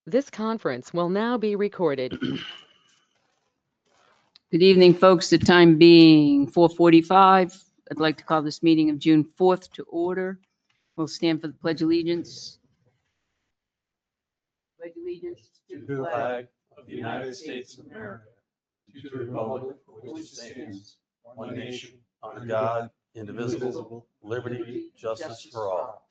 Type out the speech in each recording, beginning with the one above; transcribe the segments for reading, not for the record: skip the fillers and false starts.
This conference will now be recorded. Good evening, folks. The time being 4:45. I'd like to call this meeting of June 4th to order. We'll stand for the Pledge of Allegiance. Pledge allegiance To the flag of the United States of America, to the republic for which it stands, one nation, under God, indivisible, liberty, justice for all.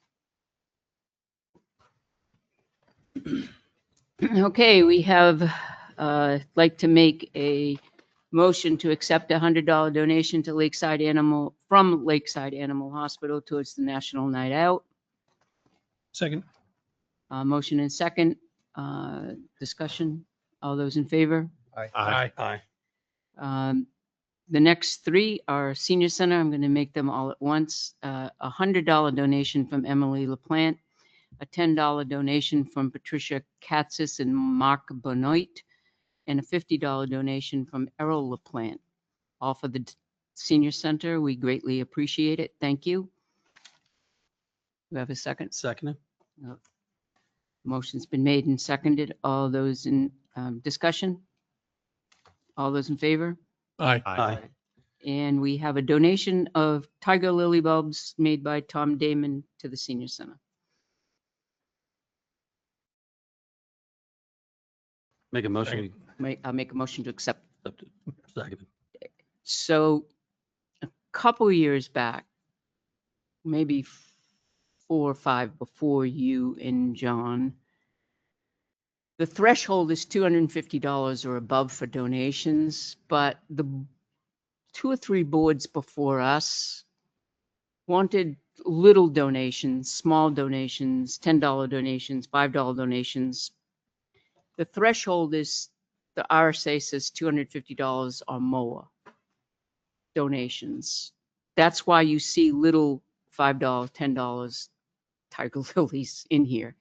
Okay, we have, like to make a motion to accept a $100 donation to from Lakeside Animal Hospital towards the National Night Out. Second. Motion and second. Discussion. All those in favor? Aye. The next three are Senior Center. I'm going to make them all at once. A $100 donation from Emily LaPlante, a $10 donation from Patricia Katzis and Mark Benoit, and a $50 donation from Errol LaPlante. All for the Senior Center. We greatly appreciate it. Thank you. We have a second. Second. Motion's been made and seconded. All those in discussion? All those in favor? Aye. And we have a donation of tiger lily bulbs made by Tom Damon to the Senior Center. Make a motion. I'll make a motion to accept. Second. So a couple years back, maybe 4 or 5 before you and John, the threshold is $250 or above for donations, but the 2 or 3 boards before us wanted little donations, small donations, $10 donations, $5 donations. The threshold is, the RSA says $250 or more donations. That's why you see little $5, $10 tiger lilies in here.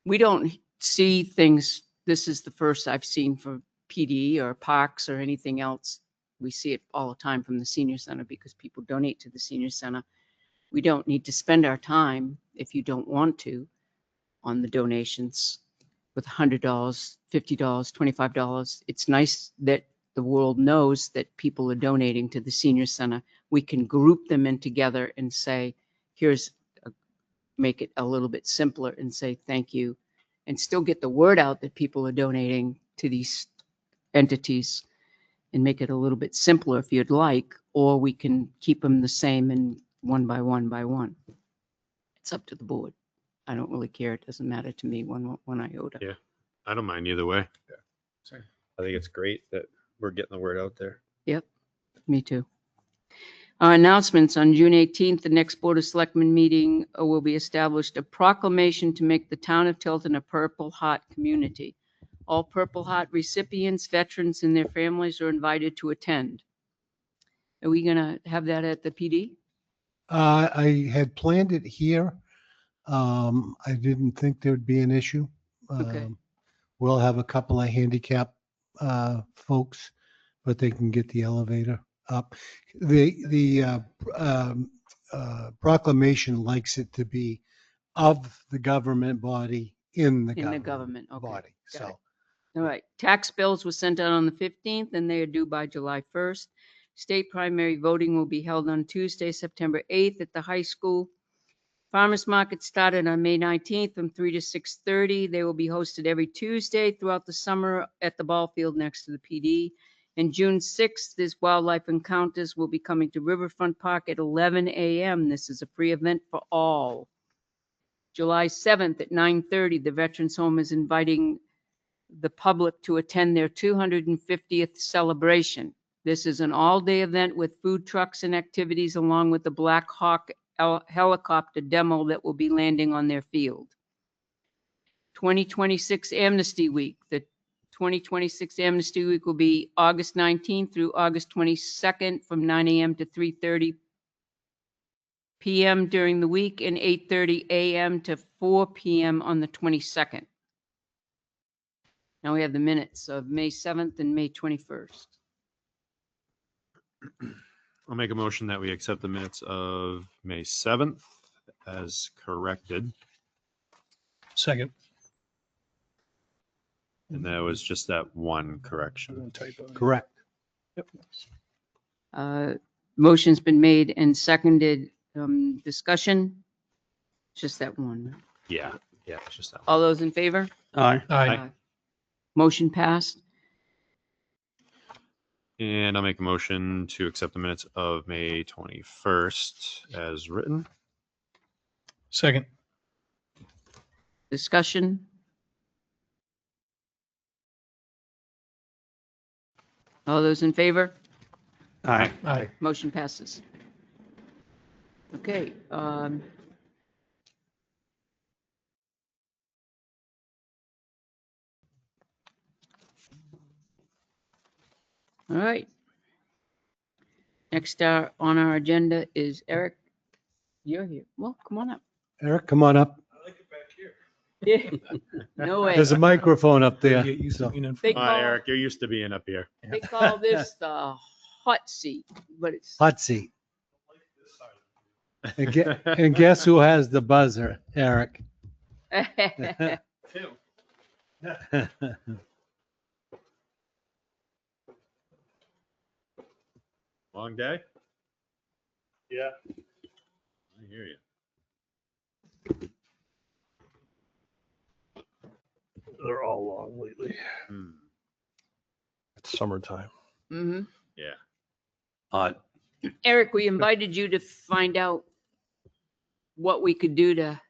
We don't see things, this is the first I've seen for PD or parks or anything else. We see it all the time from the Senior Center because people donate to the Senior Center. We don't need to spend our time, if you don't want to, on the donations with $100, $50, $25. It's nice that the world knows that people are donating to the Senior Center. We can group them in together and say, make it a little bit simpler and say thank you, and still get the word out that people are donating to these entities, and make it a little bit simpler if you'd like, or we can keep them the same and one by one by one. It's up to the board. I don't really care. It doesn't matter to me one iota. Yeah, I don't mind either way. Yeah. Same. I think it's great that we're getting the word out there. Yep, me too. Announcements. On June 18th, the next Board of Selectmen meeting will be established a proclamation to make the town of Tilton a Purple Heart community. All Purple Heart recipients, veterans, and their families are invited to attend. Are we going to have that at the PD? I had planned it here. I didn't think there'd be an issue. Okay. We'll have a couple of handicap folks, but they can get the elevator up. The proclamation likes it to be of the government body in the government Okay. body. Got So it. All right. Tax bills were sent out on the 15th and they are due by July 1st. State primary voting will be held on Tuesday, September 8th at the high school. Farmers market started on May 19th from 3 to 6:30. They will be hosted every Tuesday throughout the summer at the ball field next to the PD. And June 6th, this wildlife encounters will be coming to Riverfront Park at 11 a.m. This is a free event for all. July 7th at 9:30, the Veterans Home is inviting the public to attend their 250th celebration. This is an all-day event with food trucks and activities along with the Black Hawk helicopter demo that will be landing on their field. 2026 Amnesty Week. The 2026 Amnesty Week will be August 19th through August 22nd from 9 a.m. to 3:30 p.m. during the week and 8:30 a.m. to 4 p.m. on the 22nd. Now we have the minutes of May 7th and May 21st. I'll make a motion that we accept the minutes of May 7th as corrected. Second. And that was just that one correction. Correct. Motion's been made and seconded. Discussion? Just that one. Right? Yeah, it's just that. All those in favor? Aye. Aye. Motion passed. And I'll make a motion to accept the minutes of May 21st as written. Second. Discussion? All those in favor? Aye. Aye. Motion passes. Okay. All right. Next on our agenda is Eric. You're here. Well, come on up. Eric, come on up. Yeah. No way. There's a microphone up there. so- They Come on, call, Eric, you're used to being up here. they call this the hot seat, but it's. Hot seat. And guess who has the buzzer? Eric. Long day? Yeah. I hear you. They're all long lately. Hmm. It's summertime. hmm Yeah. Odd. Eric, we invited you to find out what we could do to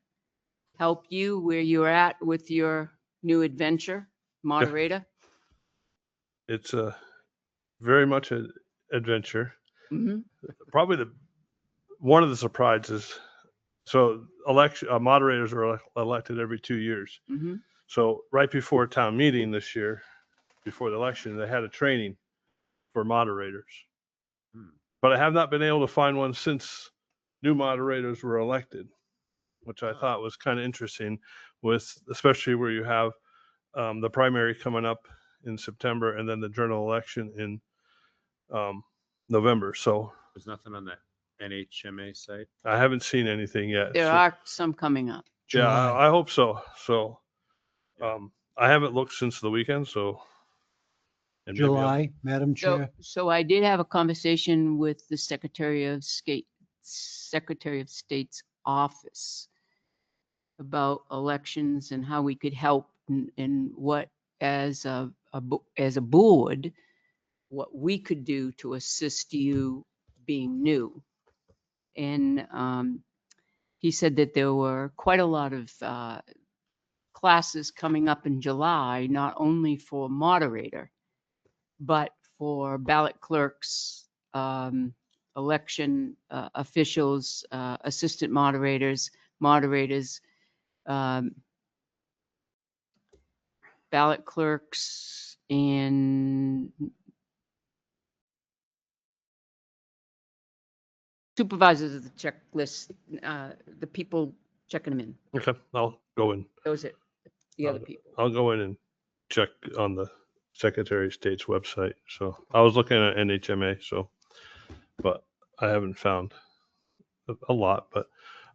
help you where you're at with your new adventure, moderator. It's very much an adventure. hmm Probably one of the surprises. So moderators are elected every 2 years. hmm So right before town meeting this year, before the election, they had a training for moderators. Hmm. But I have not been able to find one since new moderators were elected, which I thought was kind of interesting, with especially where you have the primary coming up in September and then the general election in November. So There's nothing on the NHMA site. I haven't seen anything yet. There So, are some coming up. yeah, July. I hope so. So I haven't looked since the weekend. So and maybe I'll- July, Madam Chair. So I did have a conversation with the Secretary of State's office about elections and how we could help and what as a board, what we could do to assist you being new. And he said that there were quite a lot of classes coming up in July, not only for moderator, but for ballot clerks, election officials, assistant moderators, ballot clerks, and supervisors of the checklist, the people checking them in. Okay, I'll go in. Those are the other people. I'll go in and check on the Secretary of State's website. So I was looking at NHMA, but I haven't found a lot. But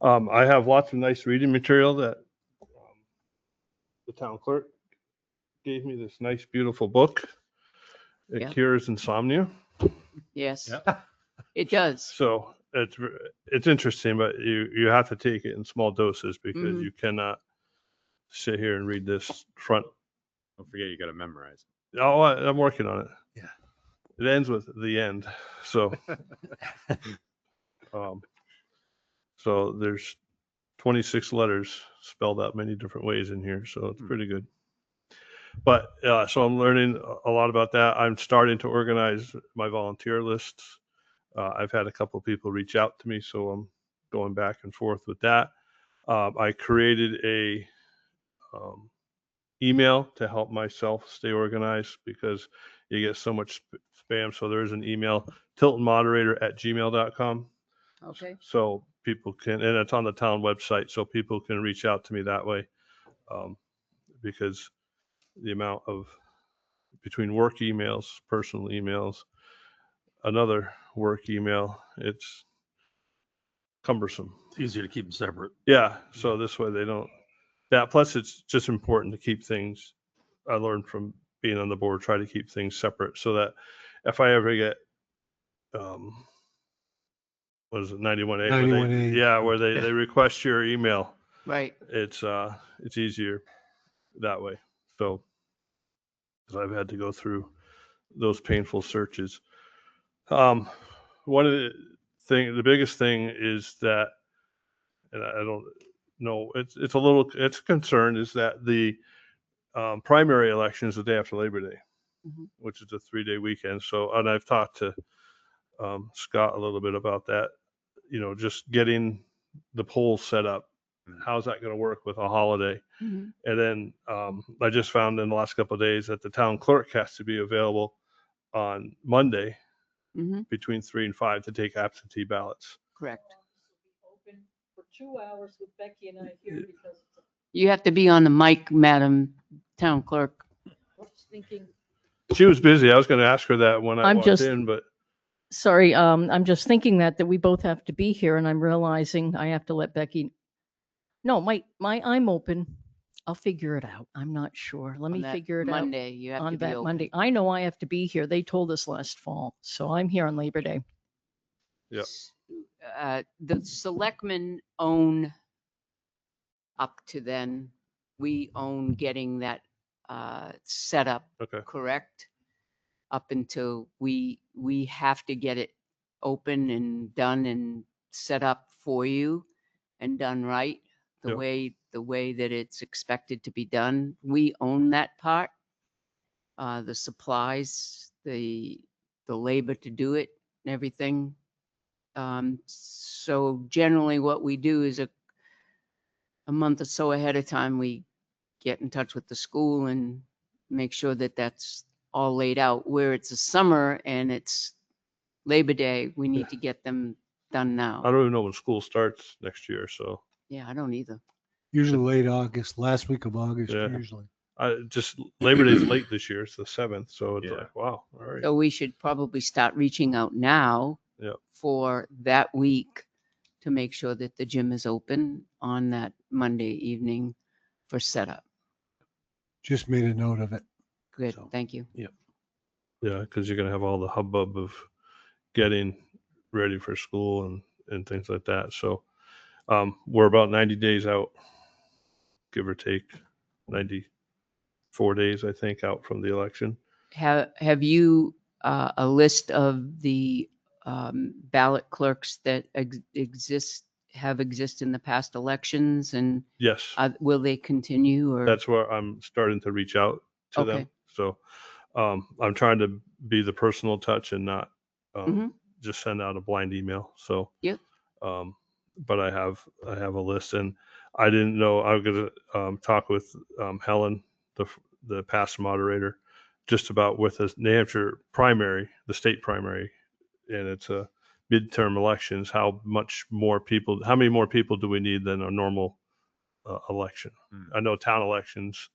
I have lots of nice reading material that the town clerk gave me this nice, beautiful book. It Yeah. cures insomnia. Yes, Yeah. it does. So it's interesting, but you have to take it in small doses because Mhm. you cannot sit here and read this front. Don't forget, you got to memorize. Oh, I'm working on it. Yeah. It ends with the end. So, so there's 26 letters spelled out many different ways in here. So it's pretty good. But so I'm learning a lot about that. I'm starting to organize my volunteer lists. I've had a couple of people reach out to me, so I'm going back and forth with that. I created a email to help myself stay organized because you get so much spam. So there's an email, tiltonmoderator@gmail.com. Okay. So people can, and it's on the town website, so people can reach out to me that way. Because the amount of between work emails, personal emails, another work email, it's cumbersome. It's easier to keep them separate. Yeah. So this way they don't, that plus it's just important to keep things I learned from being on the board, try to keep things separate so that if I ever get, what is it, 91A? 91A. Yeah, where they request your email. Right. It's easier that way. So, 'cause I've had to go through those painful searches. One of the biggest thing is that, and I don't know, it's a concern, is that the primary election is the day after Labor Day, Mhm. which is a 3-day weekend. So, and I've talked to Scott a little bit about that, just getting the polls set up. How's that going to work with a holiday? Mhm. And then I just found in the last couple of days that the town clerk has to be available on Monday Mhm. between 3 and 5 to take absentee ballots. Correct. Open for 2 hours with Becky and I here because You have to be on the mic, Madam Town Clerk. I was thinking, She was busy. I was going to ask her that when I I'm walked just- in, but sorry, I'm just thinking that we both have to be here and I'm realizing I have to let Becky. No, I'm open. I'll figure it out. I'm not sure. Let On me that figure it out Monday, you have to on be that open. Monday. I know I have to be here. They told us last fall, so I'm here on Labor Day. Yep. The selectmen own up to then, we own getting that set up, okay. correct? Up until we have to get it open and done and set up for you and done right, Yep. the way that it's expected to be done. We own that part. The supplies, the labor to do it and everything. So generally what we do is a month or so ahead of time, we get in touch with the school and make sure that that's all laid out. Where it's a summer and it's Labor Day, we need to get them done I now. don't even know when school starts next year. So Yeah, I don't either. Usually late August, last week of August, Yeah. usually. Labor Day's late this year. It's the 7th. So it's Yeah. like, wow. All right. So we should probably start reaching out now Yep. for that week to make sure that the gym is open on that Monday evening for setup. Just made a note of it. Good, So- thank you. Yeah. Because you're going to have all the hubbub of getting ready for school and things like that. So we're about 90 days out, give or take 94 days, I think, out from the election. Have you a list of the ballot clerks that exist in the past elections, and Yes. will they continue, or? That's where I'm starting to reach out to them. Okay. So I'm trying to be the personal touch and not Mhm. just send out a blind email. So, Yep. But I have a list, and I didn't know I was going to talk with Helen, the past moderator, just about with the New Hampshire primary, the state primary, and it's a midterm elections. How many more people do we need than a normal election? I know town elections,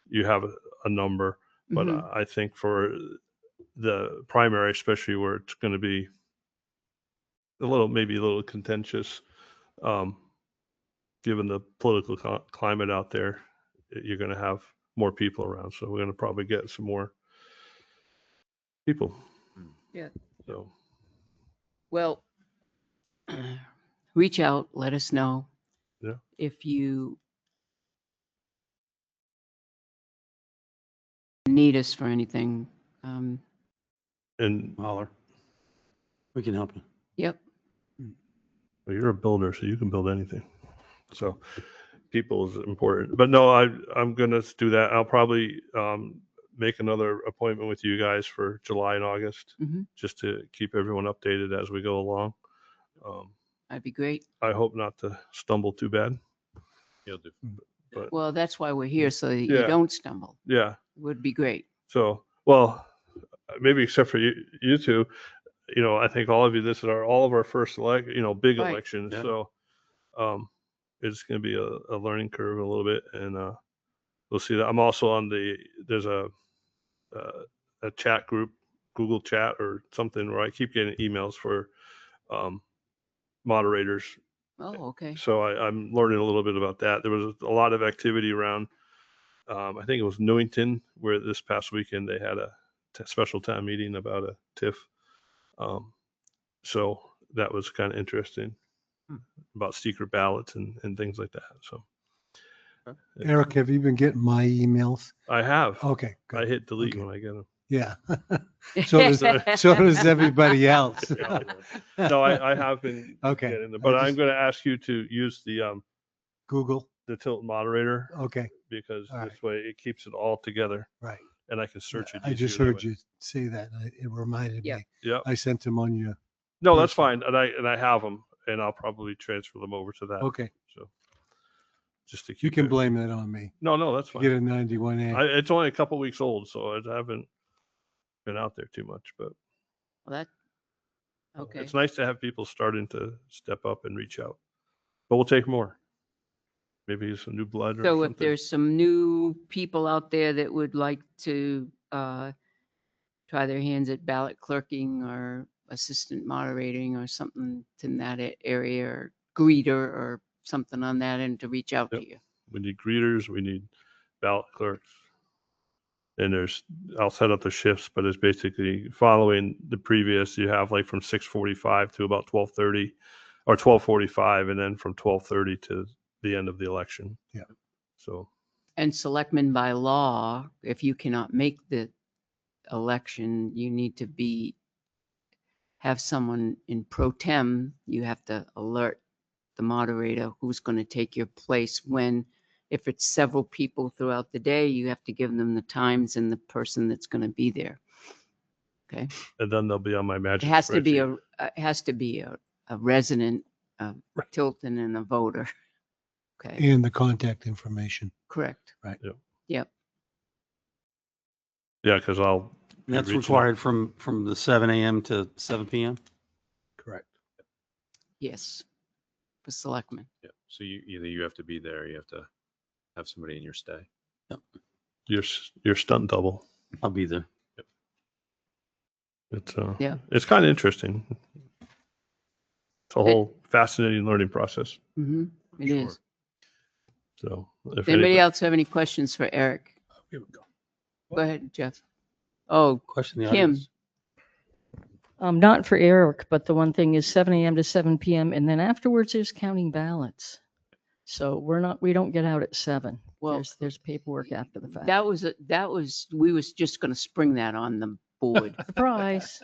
you have a number, but Mhm. I think for the primary, especially where it's going to be maybe a little contentious, given the political climate out there, you're going to have more people around. So we're going to probably get some more people. Yeah. So Well, reach out, let us know. Yeah. If you need us for anything. and Holler. We can help you. Yep. well, you're a builder, so you can build anything. So people is important. But no, I'm going to do that. I'll probably make another appointment with you guys for July and August, Mhm. just to keep everyone updated as we go along. That'd be great. I hope not to stumble too bad. You'll do. But Well, that's why we're here, so that you Yeah. don't stumble. yeah, Would be great. so well, maybe except for you two, I think all of you, this is all of our first big Right. elections. Yeah. So it's going to be a learning curve a little bit, and we'll see that. I'm also on there's a chat group, Google Chat or something, where I keep getting emails for moderators. Oh, okay. So I'm learning a little bit about that. There was a lot of activity around I think it was Newington, where this past weekend they had a special town meeting about a TIF. So that was kind of interesting about secret ballots and things like that. So Eric, have you been getting my emails? I have. Okay, I good. hit delete Okay. when I get them. Yeah. So does everybody else. No, I have been Okay. getting them, I but I'm just- going to ask you to use the Google. Tilton moderator Okay, because All this way it keeps it all together right. and I can search it. I just easier that heard way. you say that. And it reminded Yeah. me. Yep. I sent them on you. No, that's Perfect. fine. And I have them and I'll probably transfer them over to that. Okay. So just to keep You can it- blame that on me. No, that's Get fine. a 91A. It's only a couple weeks old, so I haven't been out there too much, but Well, okay. it's nice to have people starting to step up and reach out. But we'll take more. Maybe some new blood or So if something. there's some new people out there that would like to try their hands at ballot clerking or assistant moderating or something in that area, or greeter or something on that end, to reach out Yep. to you. We need greeters, we need ballot clerks. And I'll set up the shifts, but it's basically following the previous, you have like from 6:45 to about 12:30 or 12:45, and then from 12:30 to the end of the election. Yeah. So, And selectmen by law, if you cannot make the election, you need to have someone in pro tem. You have to alert the moderator who's going to take your place if it's several people throughout the day, you have to give them the times and the person that's going to be there. Okay. and then they'll be on my It magic has to be spreadsheet. it has to be a resident of Right. Tilton and a voter. Okay. And the contact information. Correct. Right. Yep. Yep. Yeah, because I'll. And that's reaching out. required from the 7 a.m. to 7 p.m.? Correct. Yes. For selectmen. Yeah. So either you have to be there, or you have to have somebody in your stay. Your stunt double. I'll be there. It's Yeah. It's kind of interesting. It's a whole fascinating learning process. Mm-hmm. It Sure. is. So if Does anybody else have any questions for Eric? Here we go. Go ahead, Jeff. Oh, Question the Kim. audience. Not for Eric, but the one thing is 7 a.m. to 7 p.m. And then afterwards there's counting ballots. So we don't get out at 7. Well, There's paperwork after the fact. we was just going to spring that on the board. Surprise.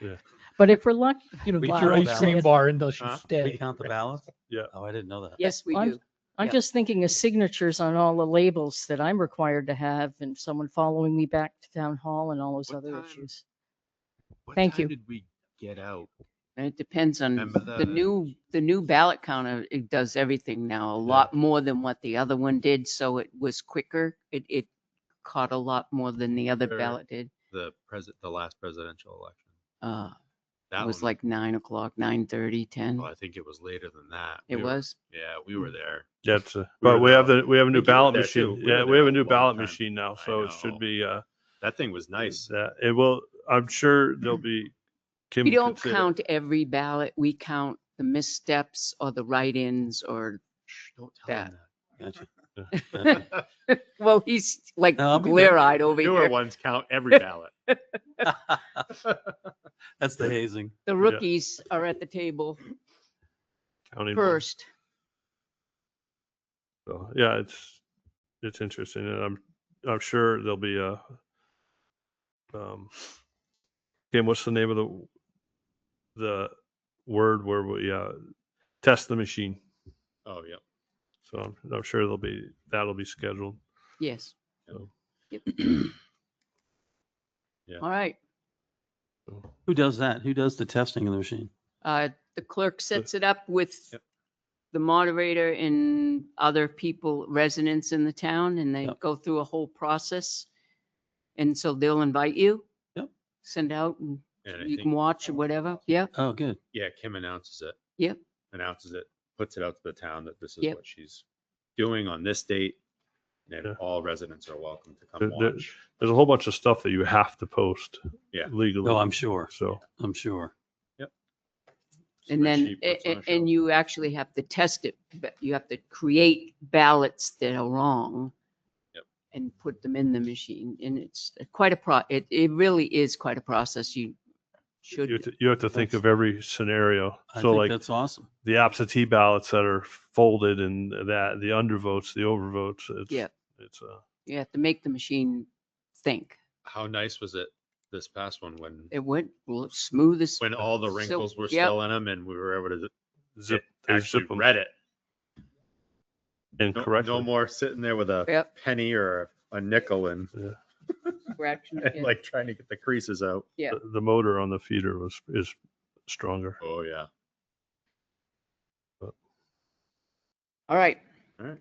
Yeah. But if we're lucky, You don't We get count your the ice cream ballots. bar unless you Huh? We stay. count the ballots? Yeah. Oh, I didn't know that. Yes, we I'm- do. I'm Yeah. just thinking of signatures on all the labels that I'm required to have and someone following me back to town hall and all those What other time? issues. What Thank time you. did we get out? And it depends on Remember the the- new ballot counter. It does everything now, a lot more than what the other one did. So it was quicker. It caught a lot more than the other Sure. ballot did. The last presidential election. It That was one, like 9 o'clock, 9:30, 10. well, I think it was later than that. It We were- was. Yeah, we were there. That's We but were we there have we have a new I think you were ballot there too. machine. We were Yeah, there we have a a new long ballot time. machine now, I so it should know. be That thing was nice. it will. I'm sure there'll be. Kim We don't could say it. count every ballot. We count the missteps or the write-ins or, Shh, don't tell them Gotcha. well, he's like No, I'll be there. glare-eyed that. over Newer here. ones count every ballot. That's the hazing. The rookies are at the table Counting first. So yeah, it's interesting, and I'm sure there'll be a. Kim, what's the name of the word where we test the machine? Oh, yeah. So I'm sure that'll be scheduled. Yes. So. Yep. Yeah. All right. Who does that? Who does the testing of the machine? The clerk sets it up with Yep. the moderator and other people, residents in the town, and they Yep. go through a whole process. And so they'll invite you. Yep. Send out and And I you can think, watch or whatever. Yeah. Oh, good. yeah, Kim announces it. Yep. Announces it, puts it out to the town that this is Yep. what she's doing on this date. And Yeah. all residents are welcome to come There- watch. There's a whole bunch of stuff that you have to post Yeah. legally. Oh, I'm sure. So I'm sure. And then, Spreadsheet puts on a and show. you actually have to test it. But you have to create ballots that are wrong. Yep. and put them in the machine. And it's quite a it really is quite a process. You should. You have to think of every scenario. I So think like that's awesome. the absentee ballots that are folded and that the undervotes, the overvotes. Yeah. It's You have to make the machine think. How nice was it this past one when It went smooth as. when all the So- wrinkles were yep. still in them and we were able to zip, it they actually zip 'em read it. incorrectly. No more sitting there with a Yep. penny or a nickel and, Scratching and it. like trying to get the creases out. Yeah. The motor on the feeder is stronger. Oh yeah. All right, All right.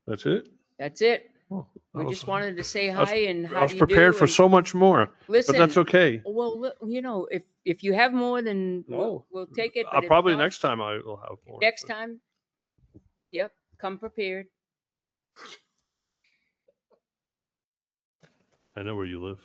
That's it. that's it. Oh, We I just was- wanted to say I was- hi and I how was do you prepared do, for and so much more, listen. but that's okay. Well, you know, if you have more, then No. we'll take it. I'll but if probably not, next time I will have more. Next time, yep, come prepared. I know where you live.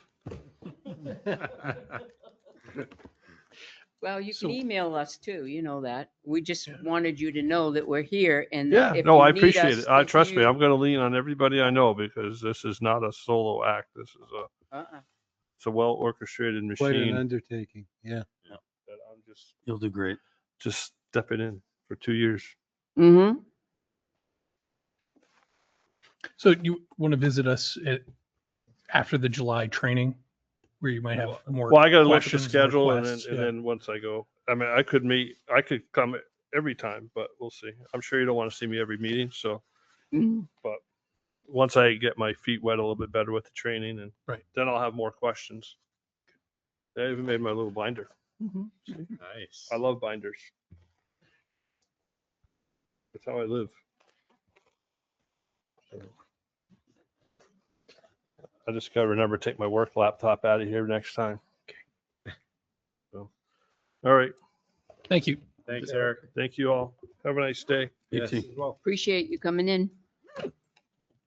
Well, you So- can email us too, you know that. We just wanted you to know that we're here and Yeah, if no, you I need appreciate us, it. if Trust me, you- I'm going to lean on everybody I know because this is not a solo act. This is Uh-uh. it's a well orchestrated Quite an machine undertaking. Yeah. that I'm You'll do great. just stepping in for 2 years. Mm-hmm. So you want to visit us after the July training where you might have more. Well, I got to look at the questions and schedule and requests, then, yeah. and then once I go, I mean, I could come every time, but we'll see. I'm sure you don't want to see me every meeting. So, Mhm. but once I get my feet wet a little bit better with the training and Right. then I'll have more questions. I even made my little binder. Nice. I love binders. That's how I live. I just gotta remember to take my work laptop out of here next time. So, all right. Thank you. Thanks, Eric. Thank you all. Have a nice day. You Yes. too. Appreciate you coming in.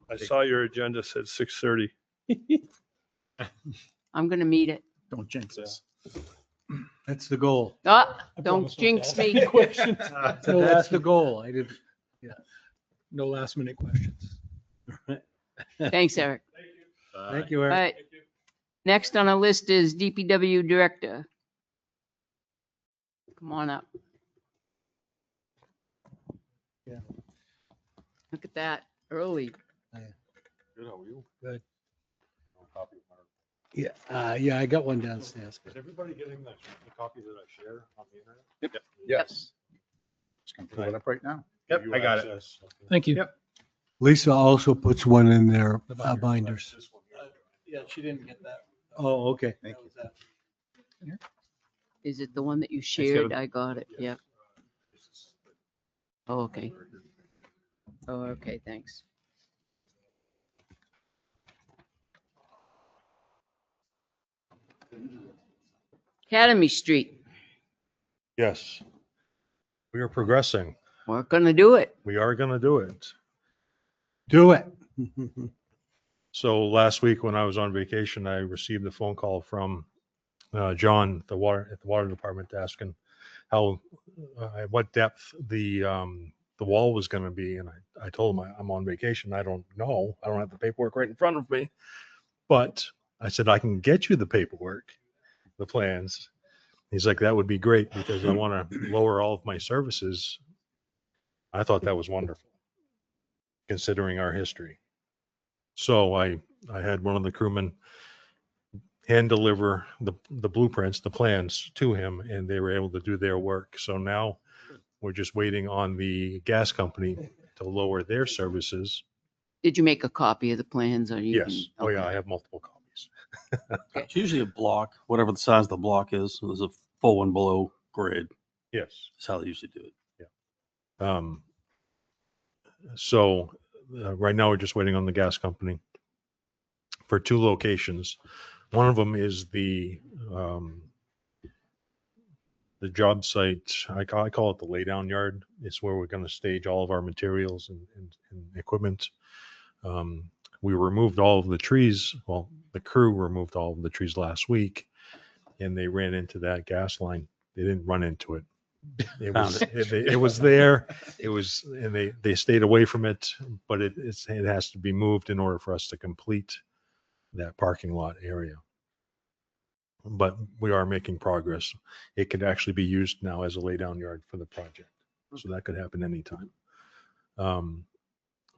I saw your agenda said 6:30. I'm gonna meet it. Don't jinx us. That's the goal. Ah, I don't promise not to jinx ask me. any questions. So that's the goal. I did. No last minute questions. Thanks, Eric. Thank you, All Eric. right. Next on our list is DPW Director. Come on up. Yeah. Look at that, early. Good, how are you? Good. Yeah, I got one downstairs. Is everybody getting the copy that I share on the internet? Yep. Yes. Just gonna pull it up right now. Yep, I got it. Thank you. Yep. Lisa also puts one in their The binder. binders. Yeah, she didn't get that. Oh, okay. Thank you. Is it the one that you Kevin. shared? I got it, yep. Oh, okay. Oh, okay, thanks. Academy Street, Yes. We are progressing. we're gonna do it. We are going to do it. Do it. So last week when I was on vacation, I received a phone call from John at the water department asking how at what depth the wall was going to be, and I told him I'm on vacation. I don't know. I don't have the paperwork right in front of me, but I said I can get you the paperwork, the plans. He's like, that would be great because I want to lower all of my services. I thought that was wonderful, considering our history. So I had one of the crewmen hand deliver the blueprints, the plans to him, and they were able to do their work. So now we're just waiting on the gas company to lower their services. Did you make a copy of the plans or you? Yes. can- Oh yeah, okay. I have multiple copies. It's usually a block, whatever the size of the block is. There's a full one below grade. Yes. That's how they usually do it. So right now we're just waiting on the gas company for 2 locations. One of them is the job site. I call it the laydown yard. It's where we're going to stage all of our materials and equipment. We removed all of the trees. Well, the crew removed all of the trees last week, and they ran into that gas line. They didn't run into it. was, Found it was there. It was, and they stayed away from it, but it has to be moved in order for us to complete that parking lot area. But we are making progress. It could actually be used now as a lay down yard for the project. So that could happen anytime.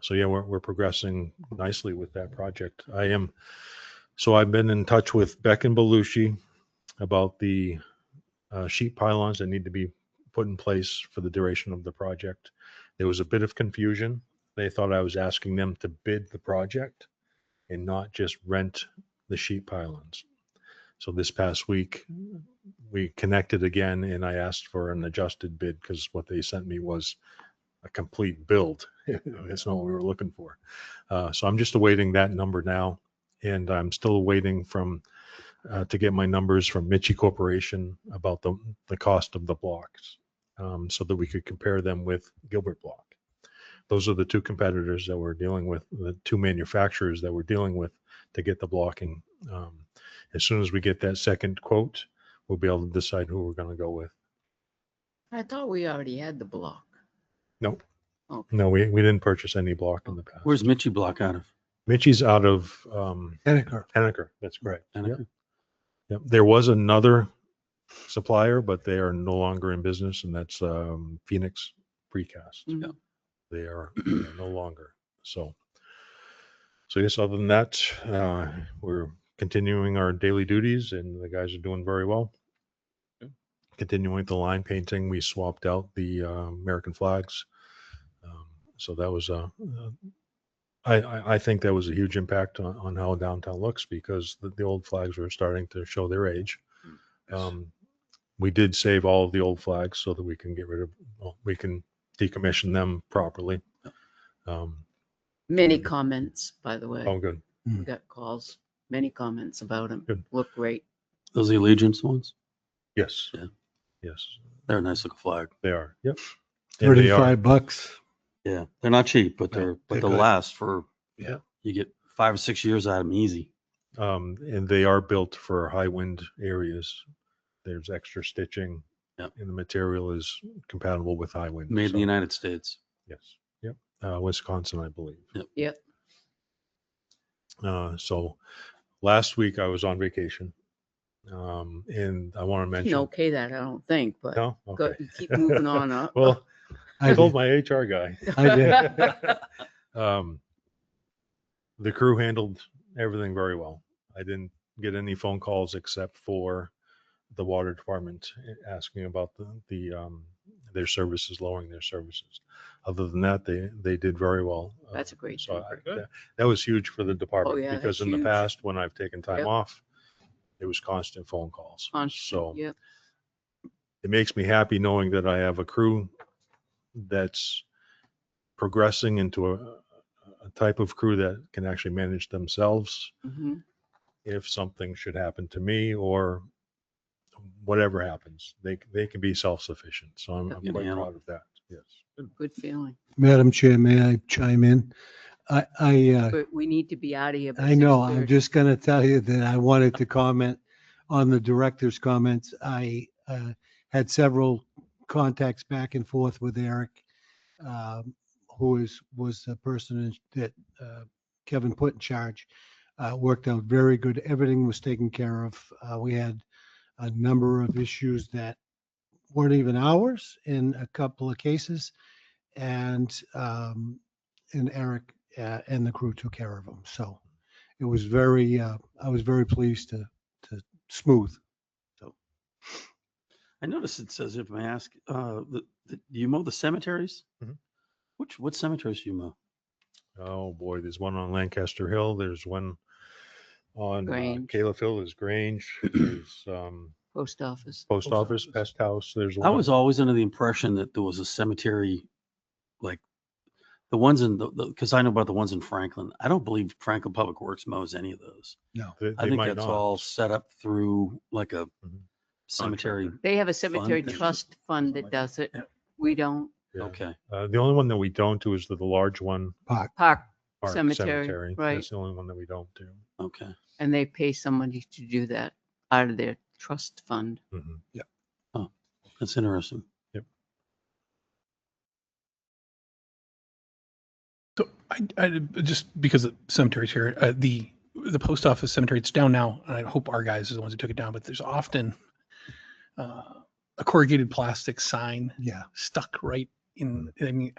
So yeah, we're progressing nicely with that project. So I've been in touch with Beck and Belushi about the sheet pylons that need to be put in place for the duration of the project. There was a bit of confusion. They thought I was asking them to bid the project and not just rent the sheet pylons. So this past week, we connected again and I asked for an adjusted bid because what they sent me was a complete build. It's not what we were looking for. So I'm just awaiting that number now. And I'm still waiting to get my numbers from Mitchie Corporation about the cost of the blocks so that we could compare them with Gilbert Block. Those are the two competitors that we're dealing with, the two manufacturers that we're dealing with to get the blocking. As soon as we get that second quote, we'll be able to decide who we're going to go with. I thought we already had the block. Nope. Okay. No, we didn't purchase any block in the past. Where's Mitchie Block out of? Mitchie's out of Henniker. Henniker. That's correct. Henniker? Yep. There was another supplier, but they are no longer in business, and that's Phoenix Precast. Mhm. They are no longer. So yes, other than that, we're continuing our daily duties, and the guys are doing very well. Continuing the line painting, we swapped out the American flags. So that was I think that was a huge impact on how downtown looks because the old flags were starting to show their age. We did save all of the old flags so that we can we can decommission them properly. Many comments, by the way. Oh, good. We got calls, many comments about them. Good. Look great. Those are the Allegiance ones? Yes. Yeah. Yes, They're a nice looking flag. they are. Yep. And they are. $35. Yeah. They're not cheap, but No, they're they'll good. last for, Yeah. you get 5 or 6 years out of them easy. And they are built for high wind areas. There's extra stitching. Yep. And the material is compatible with high wind. Made in So, the United States. Yes. Yep. Wisconsin, I believe. Yep. So last week I was on vacation. And I want to You mention. can okay that, I don't think, but No? go, Okay. keep moving on up. Well, I I told did. my HR guy. I did. The crew handled everything very well. I didn't get any phone calls except for the water department asking about their services, lowering their services. Other than that, they did very well. That's a great So thing. that was huge for the department yeah, because that's in the huge. past, when I've taken time Yep. off, it was constant phone calls. So Yep. it makes me happy knowing that I have a crew that's progressing into a type of crew that can actually manage themselves Mhm. if something should happen to me or whatever happens. They can be self-sufficient. So I'm Yep. quite Yeah. proud of that. Yes. Good feeling. Madam Chair, may I chime in? I But we need to be out of here. by I know, I'm 6:30. just going to tell you that I wanted to comment on the director's comments. I had several contacts back and forth with Eric, who was the person that Kevin put in charge. Worked out very good. Everything was taken care of. We had a number of issues that weren't even ours in a couple of cases. And Eric and the crew took care of them. So it was I was very pleased to smooth. So I noticed it says, if I ask, do you mow the cemeteries? Mhm. What cemeteries do you mow? Oh boy, there's one on Lancaster Hill. There's one on Grange. Caleb Hill. There's Grange. There's Post office. Post Office, Pest House. There's I one. was always under the impression that there was a cemetery, like the ones in because I know about the ones in Franklin. I don't believe Franklin Public Works mows any of those. no, I think that's all set up through like a Mhm. cemetery. They have a cemetery Fund. trust fund that does it. We don't. Yeah. Okay. The only one that we don't do is the large one. Park. Park Park Cemetery, right. That's the only one that we don't do. Okay. And they pay somebody to do that out of their trust fund. Mhm. That's interesting. Yep. I just because the cemetery's here, the post office cemetery, it's down now, and I hope our guys are the ones who took it down, but there's often a corrugated plastic sign Yeah. stuck right in, I mean,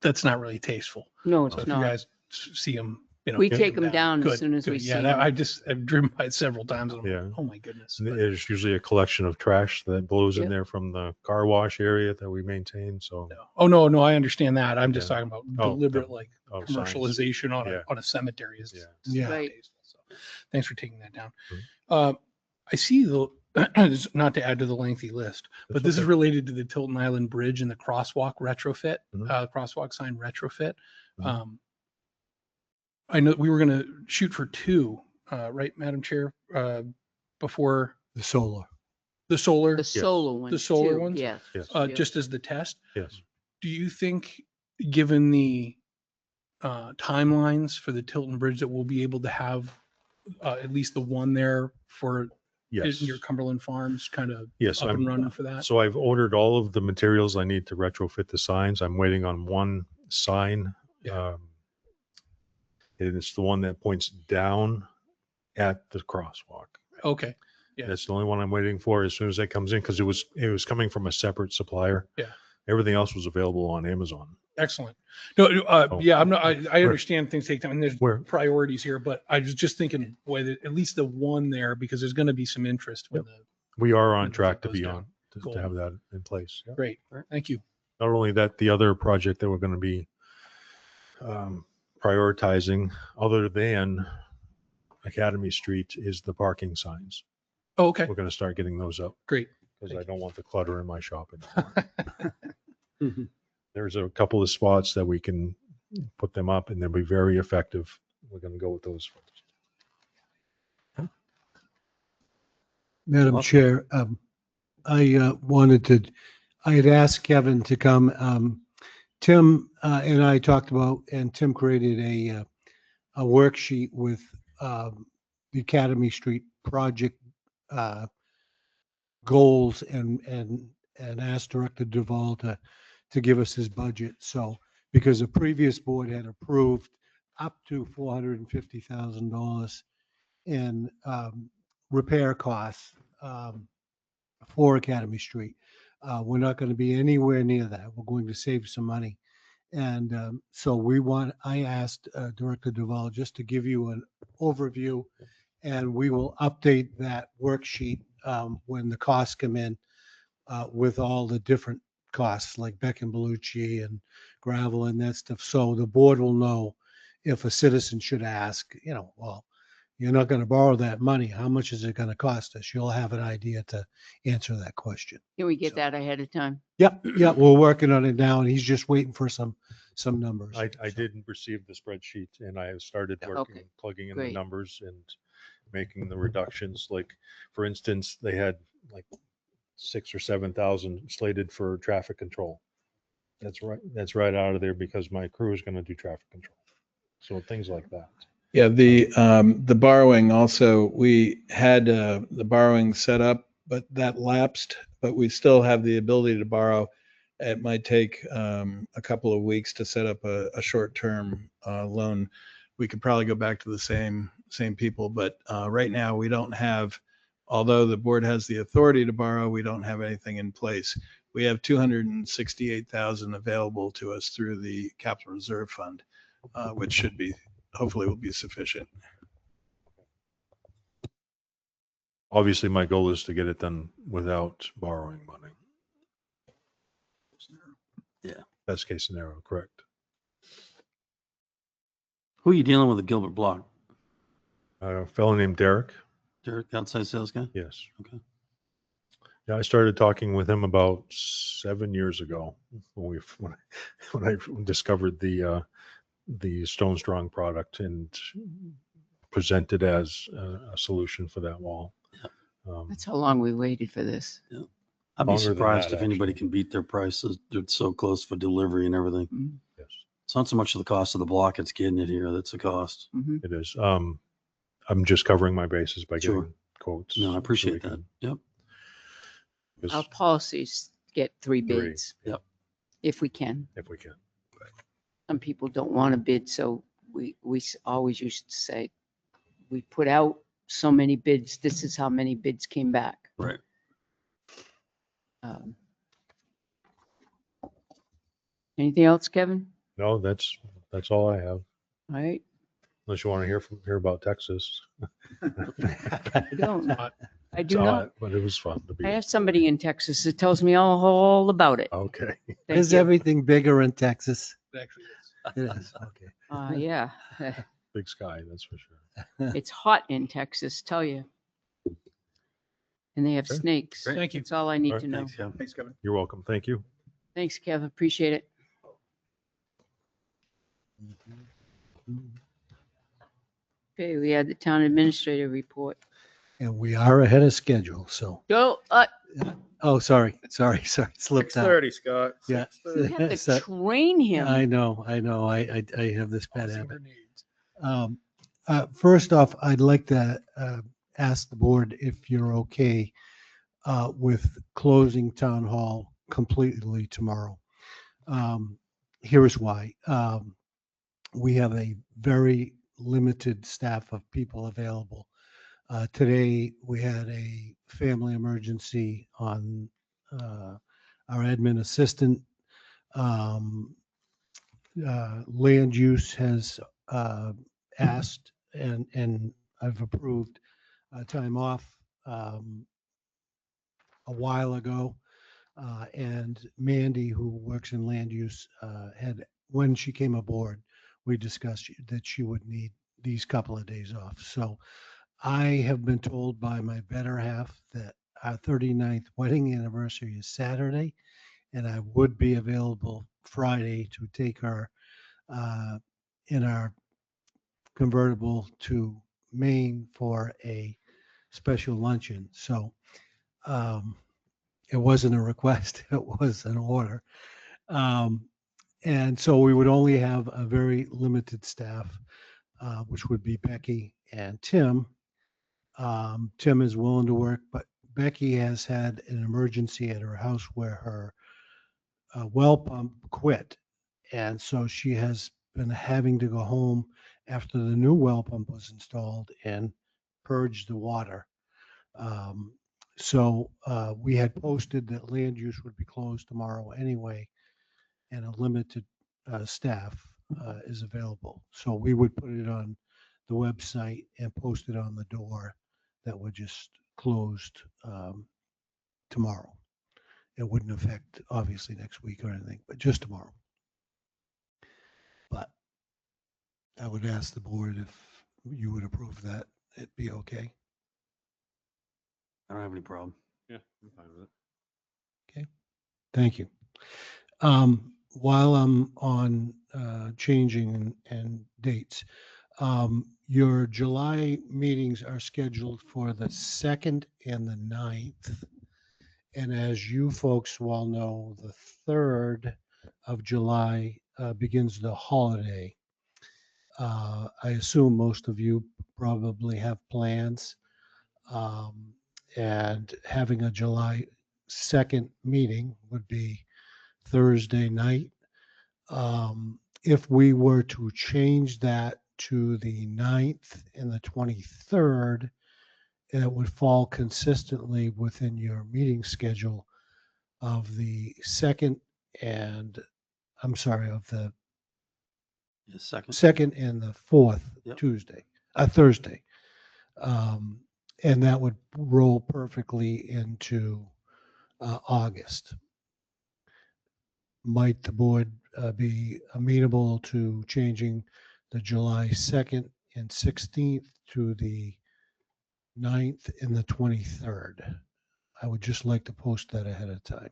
that's not really tasteful. No, So it's if you not. guys see them, We take them down as good, soon as we good. see Yeah, them. I've driven by it several times. And I'm Yeah. like, oh my goodness. And But there's usually a collection of trash that blows in Yep. there from the car wash area that we maintain. So, no. Oh, no, I understand that. I'm just Yeah. talking about Oh, deliberate, like signs. commercialization on Yeah. a cemetery is Yeah. just Yeah. not Right. tasteful. So thanks for taking that down. Mhm. I see not to add to the lengthy list, but That's this is okay. related to the Tilton Island Bridge and the crosswalk retrofit, Mhm. crosswalk sign retrofit. Mhm. I know we were going to shoot for 2, right, Madam Chair, before The solar. the solar, The solar ones. solar too, ones? Yes. Yes. Yep. just as the test. Yes. Do you think, given the timelines for the Tilton Bridge, that we'll be able to have at least the one there for Yes. your Cumberland Farms kind of Yes. up and running for that? So I've ordered all of the materials I need to retrofit the signs. I'm waiting on one sign. Yeah. And it's the one that points down at the crosswalk. Okay. Yeah. That's the only one I'm waiting for as soon as that comes in, because it was coming from a separate supplier. Yeah. Everything else was available on Amazon. Excellent. No, Oh. yeah, I understand things take time and there's Where? priorities here, but I was just thinking, boy, at least the one there, because there's going to be some interest when We are on When track to goes be down. on to Cool. have that in place. Yeah. great. Thank you. Not only that, the other project that we're going to be prioritizing, other than Academy Street, is the parking signs. Oh, okay. We're going to start getting those up Great. because I don't want the clutter in my shop anymore. There's a couple of spots that we can put them up and they'll be very effective. We're going to go with those first. Madam Awesome. Chair, I had asked Kevin to come. Tim and I talked about, and Tim created a worksheet with the Academy Street project goals and asked Director Duval to give us his budget. So, because the previous board had approved up to $450,000 in repair costs for Academy Street. We're not going to be anywhere near that. We're going to save some money. And so I asked Director Duval just to give you an overview, and we will update that worksheet when the costs come in with all the different costs like Beck and Belucci and gravel and that stuff. So the board will know if a citizen should ask, well, you're not going to borrow that money. How much is it going to cost us? You'll have an idea to answer that question. Can we get that ahead of time? Yep, we're working on it now, and he's just waiting for some numbers. I So, did receive the spreadsheet and I have started Yeah. working, Okay. plugging in the Great. numbers and making the reductions. Like, for instance, they had like 6,000 or 7,000 slated for traffic control. That's right out of there because my crew is going to do traffic control. So things like that. Yeah, the borrowing also, we had the borrowing set up, but that lapsed, but we still have the ability to borrow. It might take a couple of weeks to set up a short-term loan. We could probably go back to the same people, but right now we don't have, although the board has the authority to borrow, we don't have anything in place. We have 268,000 available to us through the capital reserve fund, which should be, hopefully will be sufficient. Obviously, my goal is to get it done without borrowing money. Yeah. Best case scenario, correct. Who are you dealing with at Gilbert Block? A fellow named Derek. Derek, outside sales guy? Yes. Okay. Yeah, I started talking with him about 7 years ago when I discovered the Stone Strong product and presented as a solution for that wall. That's how long we waited for this. I'd be Longer than surprised that, if anybody actually. can beat their prices. They're so close for delivery and everything. Mhm. Yes, It's not so much the cost of the block, it's getting it here. That's the cost. Mhm. it is. I'm just covering my bases by Sure. getting quotes. No, I so appreciate we that. can- Yep. because Our policies get three Three. bids. Yep. If we can. if we can. some people don't want to bid, so we always used to say, we put out so many bids, this is how many bids came back. Right. Um, Anything else, Kevin? No, that's all I have. All right, Unless you want to hear about Texas. I don't, I do Saw not. it, but it was fun to be. I have somebody in Texas that tells me all about it. Okay. Thank Is you. everything bigger in Texas? Actually, It is, okay. Yeah, Big sky, that's for sure. it's hot in Texas, tell you. And they have Okay. snakes. Great. Thank you. That's all I need All to right, know. Thanks, Kevin. Thanks, Kevin. You're welcome. Thank you. Thanks, Kev. Appreciate it. Okay, we had the town administrator report. And we are ahead of schedule, so, Go, oh, sorry, slipped out. Scott. Yeah. you have to So- train him. I know, I have this bad habit. First off, I'd like to ask the board if you're okay with closing town hall completely tomorrow. Here's why. We have a very limited staff of people available. Today, we had a family emergency on our admin assistant. Land use has asked and I've approved time off a while ago. And Mandy, who works in land use, when she came aboard, we discussed that she would need these couple of days off. So I have been told by my better half that our 39th wedding anniversary is Saturday, and I would be available Friday to take her in our convertible to Maine for a special luncheon. So it wasn't a request, it was an order. And so we would only have a very limited staff, which would be Becky and Tim. Tim is willing to work, but Becky has had an emergency at her house where her well pump quit. And so she has been having to go home after the new well pump was installed and purge the water. So we had posted that land use would be closed tomorrow anyway, and a limited staff is available. So we would put it on the website and post it on the door that we're just closed tomorrow. It wouldn't affect obviously next week or anything, but just tomorrow. But I would ask the board if you would approve that, it'd be okay. I don't have any problem. Yeah, I'm fine with it. Thank you. While I'm on changing and dates, your July meetings are scheduled for the 2nd and the 9th. And as you folks well know, the 3rd of July begins the holiday. I assume most of you probably have plans. And having a July 2nd meeting would be Thursday night. If we were to change that to the 9th and the 23rd, it would fall consistently within your meeting schedule of the 2nd and, I'm sorry, of the The second. 2nd and the 4th Yep. Thursday. And that would roll perfectly into August. Might the board be amenable to changing the July 2nd and 16th to the 9th and the 23rd? I would just like to post that ahead of time.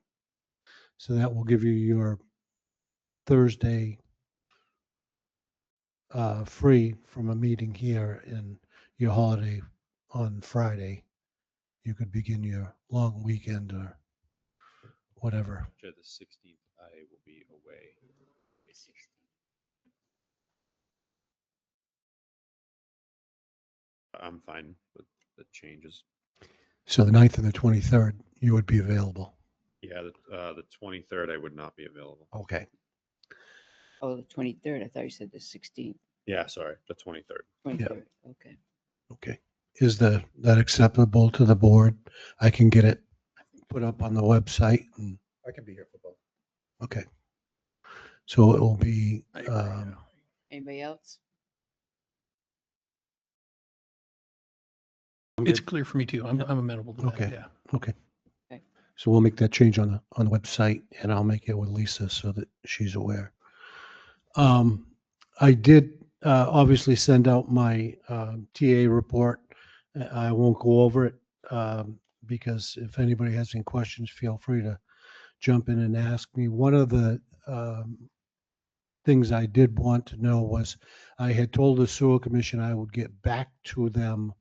So that will give you your Thursday free from a meeting here and your holiday on Friday. You could begin your long weekend or whatever. After the 16th, I will be away. I'm fine with the changes. So the 9th and the 23rd, you would be available. Yeah, the 23rd, I would not be available. Okay. Oh, the 23rd. I thought you said the 16th. Yeah, sorry, the 23rd. 23rd. Okay. Okay. Is that acceptable to the board? I can get it put up on the website and, I can be here for both. okay. So it will be, I agree, yeah. Anybody else? I'm It's good. clear for me too. I'm, Yep. I'm amenable to that. Okay. Yeah. okay. Okay. So we'll make that change on the website and I'll make it with Lisa so that she's aware. I did obviously send out my TA report. I won't go over it because if anybody has any questions, feel free to jump in and ask me. One of the things I did want to know was I had told the sewer commission I would get back to them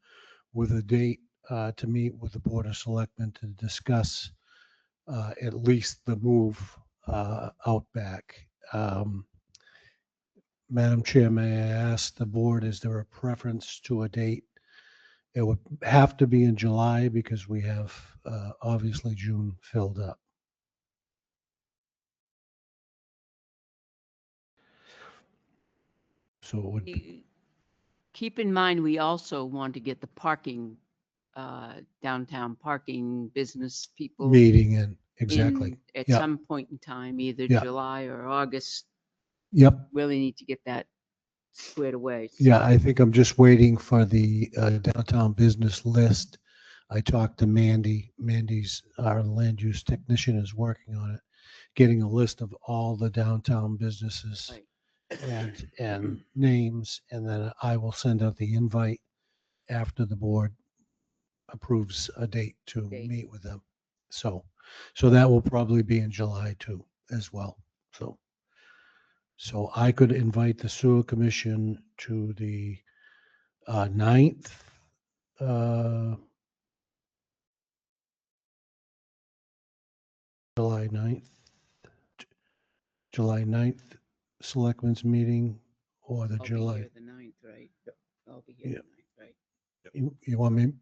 with a date to meet with the Board of Selectmen to discuss at least the move out back. Madam Chair, may I ask the board, is there a preference to a date? It would have to be in July because we have obviously June filled up. So it would, Keep in mind, we also want to get the parking, downtown parking business people. meeting in, exactly. in at Yeah. some point in time, either Yeah. July or August. Yep. Really need to get that squared away. Yeah, I think I'm just waiting for the downtown business list. I talked to Mandy. Mandy's our land use technician is working on it, getting a list of all the downtown businesses Right. and names, and then I will send out the invite after the board approves a date to Date. meet with them. So that will probably be in July too, as well. So I could invite the sewer commission to the 9th. July 9th. July 9th, selectmen's meeting, or the I'll be July. here the 9th, right? I'll be here Yeah. the 9th, right? You want me,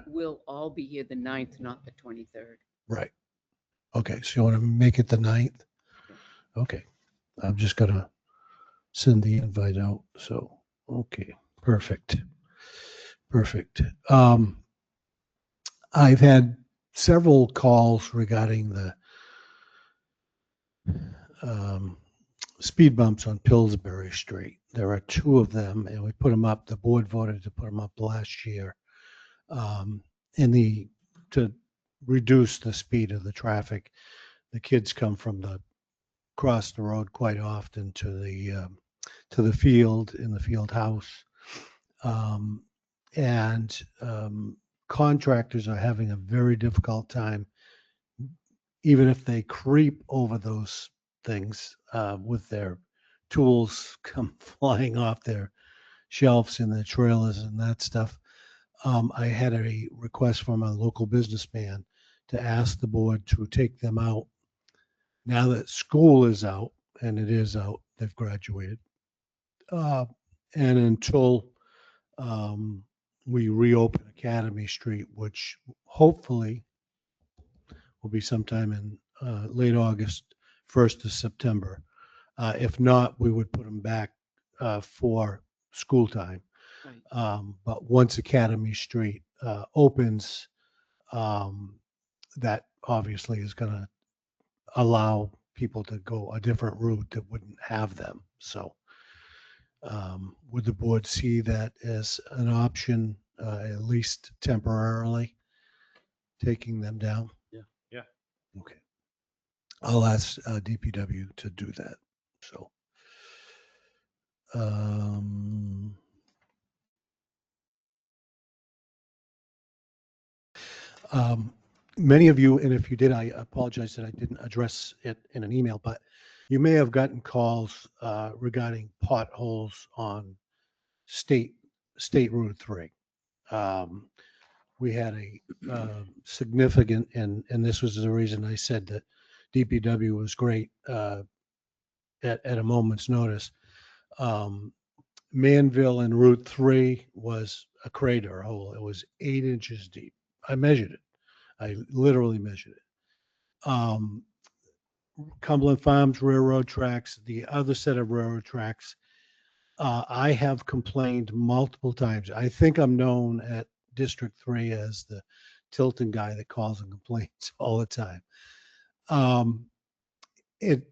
We'll all be here the 9th, not the 23rd. right. Okay, so you want to make it the 9th? Okay, I'm just gonna send the invite out, so, okay, perfect. Perfect. I've had several calls regarding the speed bumps on Pillsbury Street. There are 2 of them, and we put them up. The board voted to put them up last year, to reduce the speed of the traffic. The kids come from across the road quite often to the field in the field house, and contractors are having a very difficult time, even if they creep over those things with their tools come flying off their shelves in their trailers and that stuff. I had a request from a local businessman to ask the board to take them out now that school is out, and it is out, they've graduated. And until we reopen Academy Street, which hopefully will be sometime in late August, 1st of September. If not, we would put them back for school time. Right. But once Academy Street opens, that obviously is going to allow people to go a different route that wouldn't have them. So would the board see that as an option, at least temporarily, taking them down? Yeah. Yeah. Okay. I'll ask DPW to do that. So, many of you, and if you did, I apologize that I didn't address it in an email, but you may have gotten calls regarding potholes on State Route 3. We had a significant, and this was the reason I said that DPW was great at a moment's notice. Manville and Route 3 was a crater hole. It was 8 inches deep. I measured it. I literally measured it. Cumberland Farms railroad tracks, the other set of railroad tracks, I have complained multiple times. I think I'm known at District 3 as the Tilton guy that calls and complains all the time. It,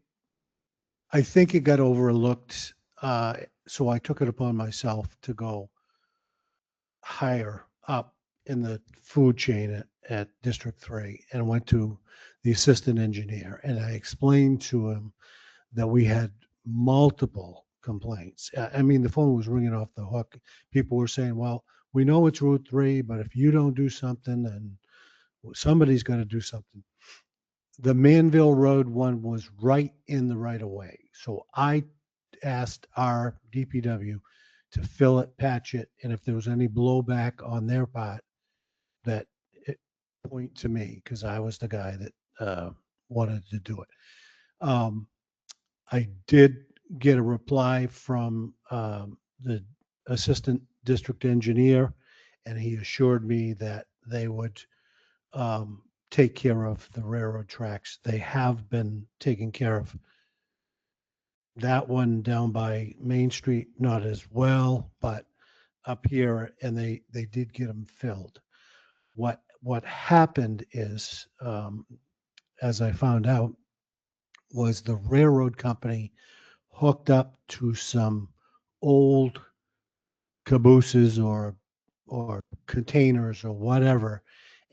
I think it got overlooked, so I took it upon myself to go higher up in the food chain at District 3 and went to the assistant engineer. And I explained to him that we had multiple complaints. I mean, the phone was ringing off the hook. People were saying, well, we know it's Route 3, but if you don't do something, then somebody's got to do something. The Manville Road one was right in the right of way. So I asked our DPW to fill it, patch it, and if there was any blowback on their part, that it point to me, because I was the guy that wanted to do it. I did get a reply from the assistant district engineer, and he assured me that they would take care of the railroad tracks. They have been taking care of that one down by Main Street, not as well, but up here, and they did get them filled. What happened is, as I found out, was the railroad company hooked up to some old cabooses or containers or whatever,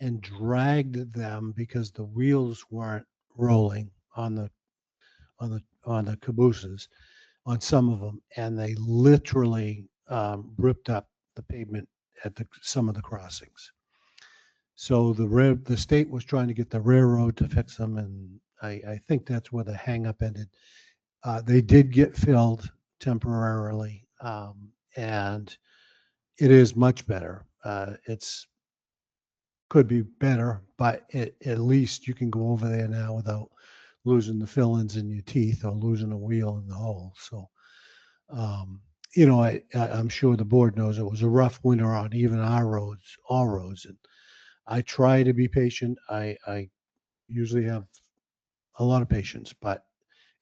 and dragged them because the wheels weren't rolling on the cabooses, on some of them, and they literally ripped up the pavement at some of the crossings. So the state was trying to get the railroad to fix them, and I think that's where the hang up ended. They did get filled temporarily, and it is much better. It's could be better, but at least you can go over there now without losing the fillings in your teeth or losing a wheel in the hole. So, I'm sure the board knows it was a rough winter on even our roads, all roads. And I try to be patient. I usually have a lot of patience, but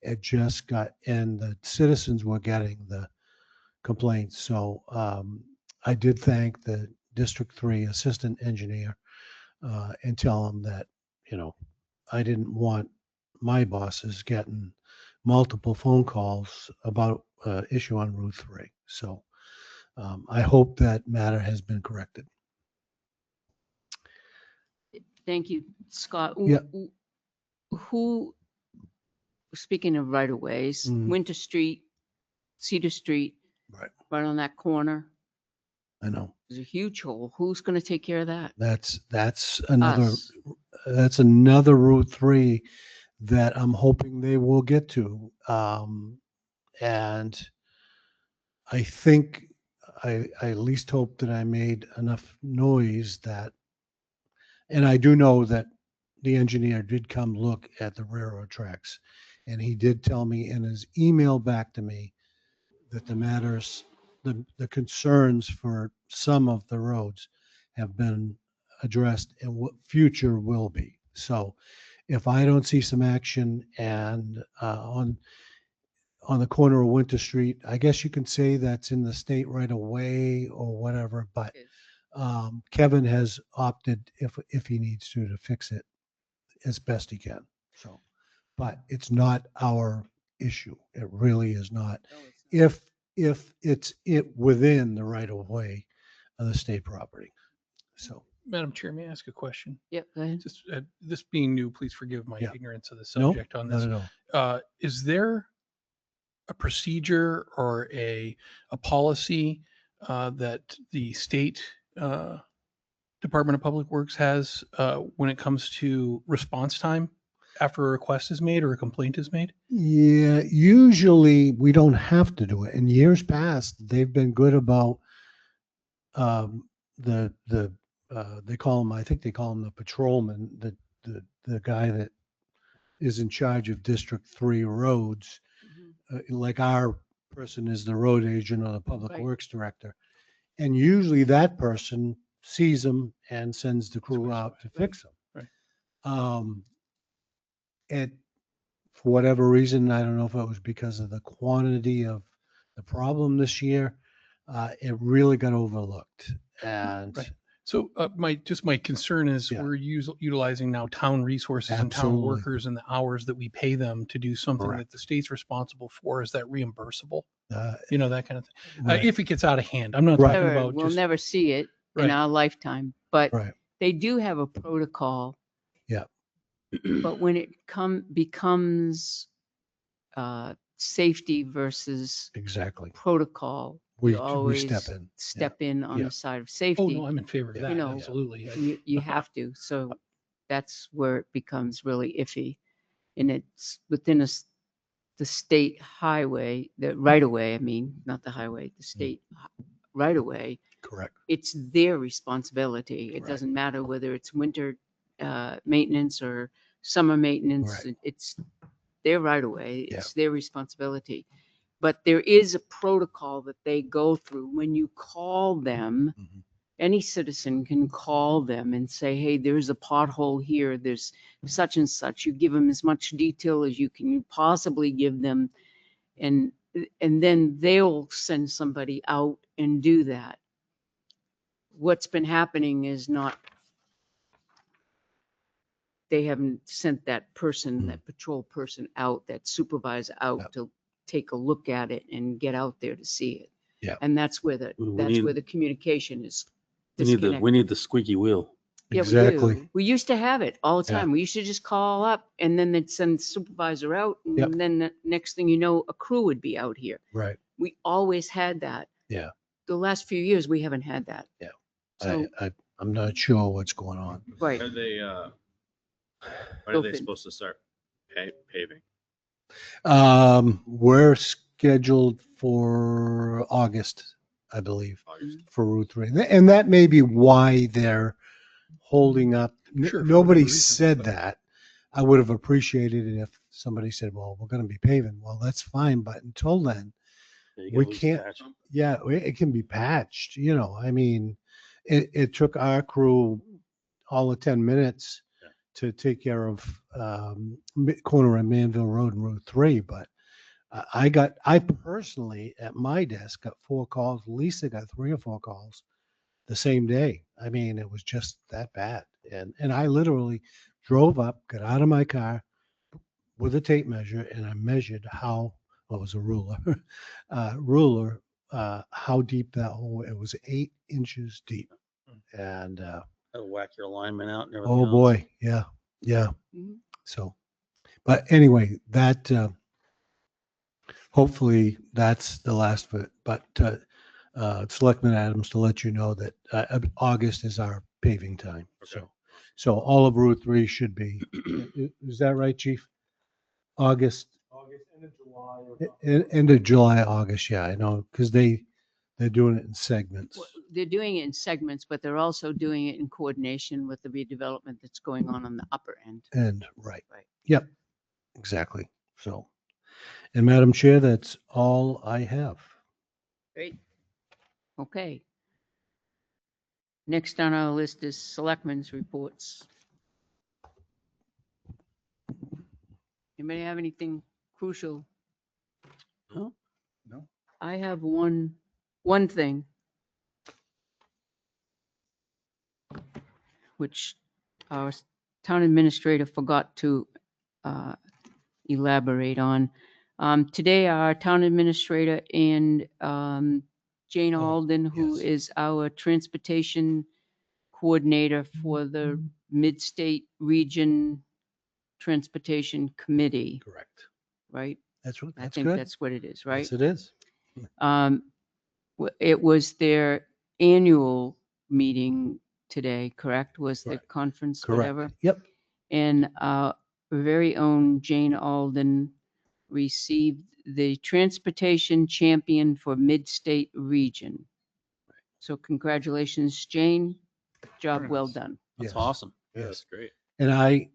it just got, and the citizens were getting the complaints. So I did thank the District 3 assistant engineer and tell him that, I didn't want my bosses getting multiple phone calls about issue on Route 3. So I hope that matter has been corrected. Thank you, Scott. Yeah. Who, speaking of right of ways, Mhm. Winter Street, Cedar Street, Right. right on that corner, I know. there's a huge hole. Who's going to take care of that? That's another Us. that's another Route 3 that I'm hoping they will get to. And I think I at least hope that I made enough noise that, and I do know that the engineer did come look at the railroad tracks, and he did tell me in his email back to me that the matters, the concerns for some of the roads have been addressed and what future will be. So if I don't see some action and on the corner of Winter Street, I guess you can say that's in the state right away or whatever, but Kevin has opted, if he needs to fix it as best he can. So, but it's not our issue. It really is not. If it's within the right of way of the state property. So, Madam Chair, may I ask a question? Yep, go ahead. Just this being new, please forgive my Yeah. ignorance of the no, subject on this. not at all. Is there a procedure or a policy that the state Department of Public Works has when it comes to response time after a request is made or a complaint is made? Yeah, usually we don't have to do it. In years past, they've been good about they call him, I think they call him the patrolman, the guy that is in charge of District 3 roads. Like our person is the road agent or the public Right. works director. And usually that person sees them and sends the crew out to fix them. Right. And for whatever reason, I don't know if it was because of the quantity of the problem this year, it really got overlooked. And Right. So my concern is Yeah. we're utilizing now town resources and town Absolutely. workers and the hours that we pay them to do something Correct. that the state's responsible for. Is that reimbursable? uh, You know, that kind of thing. right, If it gets out of hand, I'm not Right. talking Never, about we'll just, never see it in Right. our lifetime, but right. they do have a protocol. Yeah. But when it becomes safety versus Exactly. protocol, We you always step in. step in on Yeah. the side of oh safety. no, I'm in favor of You that. know, Absolutely. You have to. So that's where it becomes really iffy. And it's within the state highway, the right of way, I mean, not the highway, the state right of way. Correct. It's their responsibility. It Right. doesn't matter whether it's winter maintenance or summer maintenance. Right. It's their right of way. Yeah. It's their responsibility. But there is a protocol that they go through when you call them. Mhm. Any citizen can call them and say, hey, there's a pothole here, there's such and such. You give them as much detail as you can possibly give them. And then they'll send somebody out and do that. What's been happening is not, they haven't sent that person, that patrol person out, that supervisor out Yep. to take a look at it and get out there to see it. Yeah. And that's where the communication is disconnected. We need the squeaky wheel. Yeah, Exactly. we do. We used to have it all the Yeah. time. We used to just call up and then they'd send the supervisor out. And Yep. then the next thing you know, a crew would be out here. Right. We always had that. Yeah. The last few years, we haven't had that. Yeah. So, I'm not sure what's going on. right. Are they, when Go are they Finn. supposed to start paving? We're scheduled for August, I believe, August? for Route 3. And that may be why they're holding up. Sure, for Nobody whatever reason, said but- that. I would have appreciated it if somebody said, well, we're going to be paving. Well, that's fine. But until then, You we gotta lose can't, patch. yeah, it can be patched, I mean, it took our crew all of 10 minutes Yeah. to take care of corner of Manville Road and Route 3. But I personally at my desk got 4 calls. Lisa got 3 or 4 calls the same day. I mean, it was just that bad. And I literally drove up, got out of my car with a tape measure, and I measured how, well, it was a ruler, how deep that hole, it was 8 inches deep. And, That'll whack your alignment out and everything oh else. boy, yeah, yeah. Mhm. So, but anyway, that, hopefully that's the last of it. But, Selectman Adams, to let you know that August is our paving time. Okay. So all of Route 3 should be, is that right, Chief? August, end of July, August, yeah, I know, because they're doing it in segments. Well, they're doing it in segments, but they're also doing it in coordination with the redevelopment that's going on the upper end. And, right, Right. yep, exactly. So, and Madam Chair, that's all I have. Great. Okay. Next on our list is Selectmen's reports. Anybody have anything crucial? No? No. I have one thing, which our town administrator forgot to elaborate on. Today, our town administrator and Jane Oh, Alden, who yes. is our transportation coordinator for the Mid-State Region Transportation Committee, Correct. right? That's I that's think good. that's what it is, right? Yes, it is. It was their annual meeting today, correct? Was the Correct. conference, Correct. whatever? Yep. And our very own Jane Alden received the Transportation Champion for Mid-State Region. So congratulations, Jane. Job Very well nice. done. That's Yes. awesome. Yeah, Yes. that's great. And I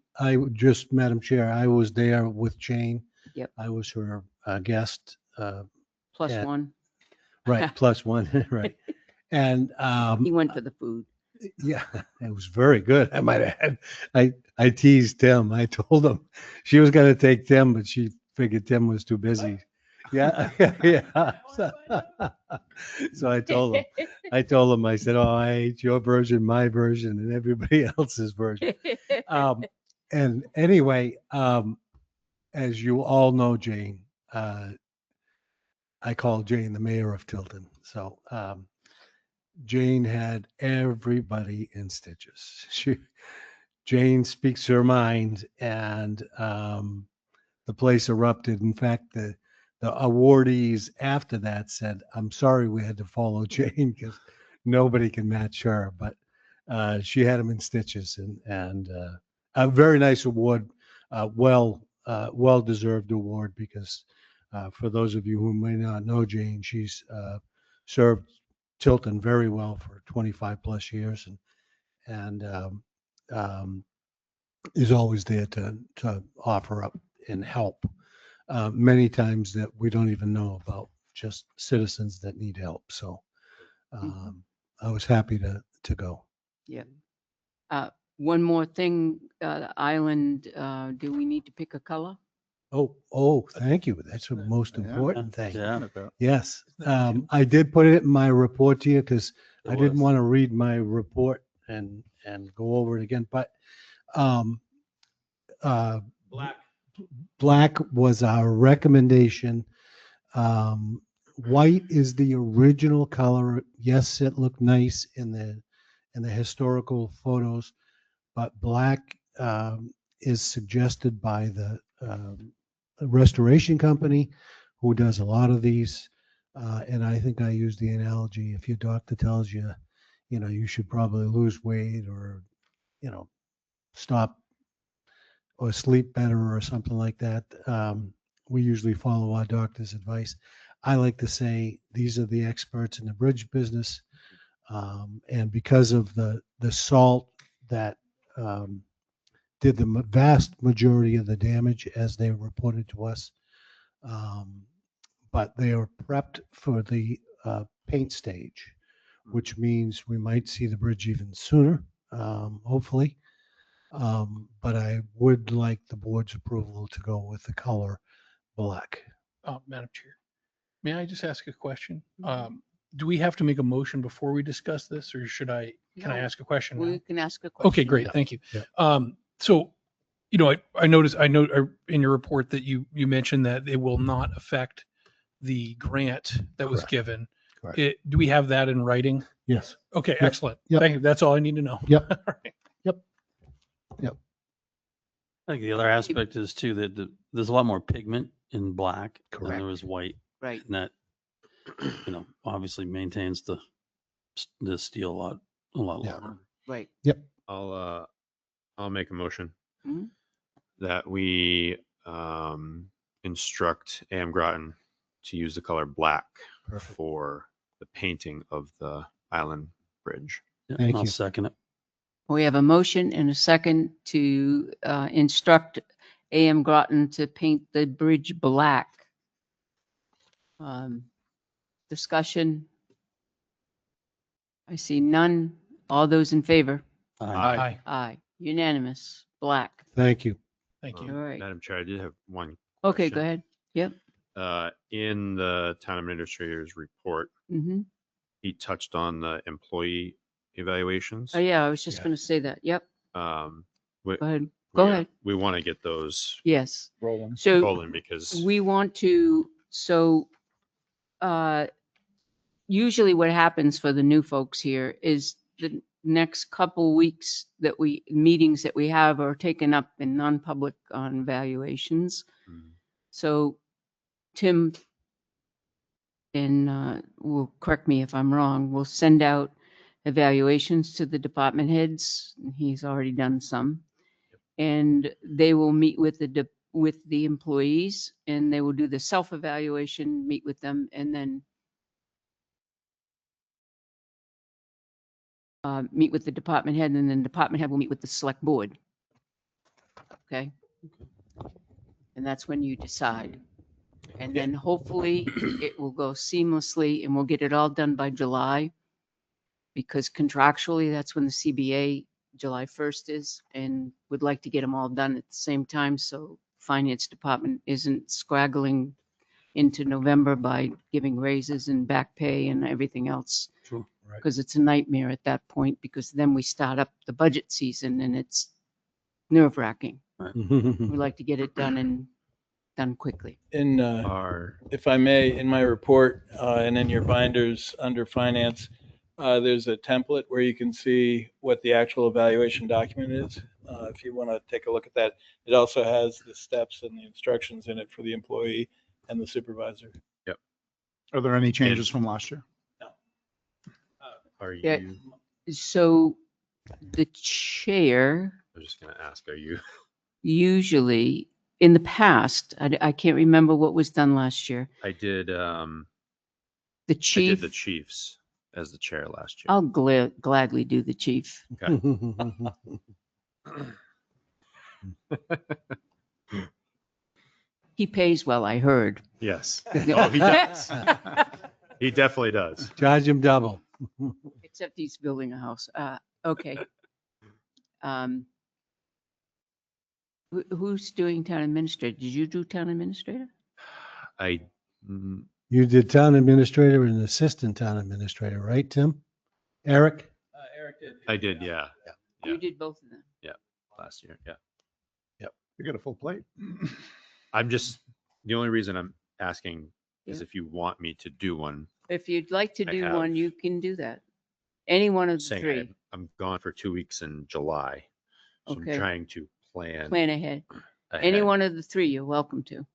just, Madam Chair, I was there with Jane. Yep. I was her guest. Plus Yeah. one. Right. Plus one. Right. And He went for the food. Yeah, it was very good. I might add. I teased Tim. I told him she was going to take Tim, but she figured Tim was too busy. Yeah, yeah. So I told him. I said, "Oh, I ate your version, my version, and everybody else's version." And anyway, as you all know, Jane, I call Jane the mayor of Tilton. So Jane had everybody in stitches. Jane speaks her mind, and the place erupted. In fact, the awardees after that said, "I'm sorry we had to follow Jane because nobody can match her." But she had them in stitches, and a very nice award, well deserved award because for those of you who may not know Jane, she's served Tilton very well for 25 plus years, and um, is always there to offer up and help. Many times that we don't even know about, just citizens that need help. So I was happy to go. Yeah. One more thing, island, do we need to pick a color? Oh, thank you. That's the most Yeah. important thing. Yeah. Yes. I did put it in my report to you because It I didn't was. want to read my report and go over it again. But um, black was our recommendation. White is the original color. Yes, it looked nice in the historical photos, but black is suggested by the restoration company who does a lot of these. And I think I use the analogy: if your doctor tells you, you should probably lose weight or, stop or sleep better or something like that. We usually follow our doctor's advice. I like to say these are the experts in the bridge business. And because of the salt that did the vast majority of the damage as they reported to us, but they are prepped for the paint stage, which means we might see the bridge even sooner, hopefully. But I would like the board's approval to go with the color black. Madam Chair, may I just ask a question? Do we have to make a motion before we discuss this, or can I No, ask a question now? We can ask a question. Okay, great. Thank you. Yeah. So, I noticed, in your report that you mentioned that it will not affect the grant that was Correct. given. Correct. Do we have that in writing? Yes. Okay, Yep. excellent. Yep. Thank you. That's all I need to know. Yep. All right. I think the other aspect is too that there's a lot more pigment in black than Correct. there is white, Right. and that obviously maintains the steel a lot Yeah. longer. Right. I'll make a motion Mhm. that we instruct AM Groton to use the color black Perfect. for the painting of the island bridge. Yeah, Thank I'll you. second it. We have a motion and a second to instruct AM Groton to paint the bridge black. Discussion. I see none. All those in favor? Aye. Aye. Unanimous. Black. Thank you. Thank All you. right. Madam Chair, I did have one. Okay, question. go ahead. Yep. In the town administrator's report, Mm-hmm. he touched on the employee evaluations. Oh, yeah, I was just Yeah. going to say that. Yep. We, Go ahead. Go ahead. We want to get those Yes. Rolling. So rolling because we want to, usually what happens for the new folks here is the next couple weeks meetings that we have are taken up in non-public on valuations. Mm. So Tim, and will correct me if I'm wrong, will send out evaluations to the department heads. He's already done some. And they will meet with the employees, and they will do the self-evaluation, meet with them, and then meet with the department head, and then department head will meet with the select board. Okay? And that's when you decide. And then hopefully it will go seamlessly and we'll get it all done by July. because contractually, that's when the CBA July 1st is, and would like to get them all done at the same time, so finance department isn't scraggling into November by giving raises and back pay and everything else. Sure. Because it's a nightmare at that point, because then we start up the budget season and it's nerve wracking. We like to get it done quickly. In, if I may, in my report and in your binders under finance, there's a template where you can see what the actual evaluation document is. If you want to take a look at that, it also has the steps and the instructions in it for the employee and the supervisor. Are there any changes from last year? Are Yeah. you, So the chair I was just going to ask, are you, usually, in the past, I can't remember what was done last year. I did The the chief, Chiefs as the chair last year. I'll gladly do the chief. He pays well, I heard. Yes. Oh, he does. He definitely does. Charge him double. Except he's building a house. Okay. Who's doing town administrator? Did you do town administrator? I, mm, You did town administrator and assistant town administrator, right, Tim? Eric? Eric did. I did, yeah. You Yeah. did both of them. Last year, yeah. You got a full plate. I'm just, the only reason I'm asking is Yeah. if you want me to do one, If you'd like to I do have- one, you can do that. Any one of the saying three. I'm gone for 2 weeks in July. So Okay. I'm trying to plan Plan ahead. Any ahead. one of the three, you're welcome to.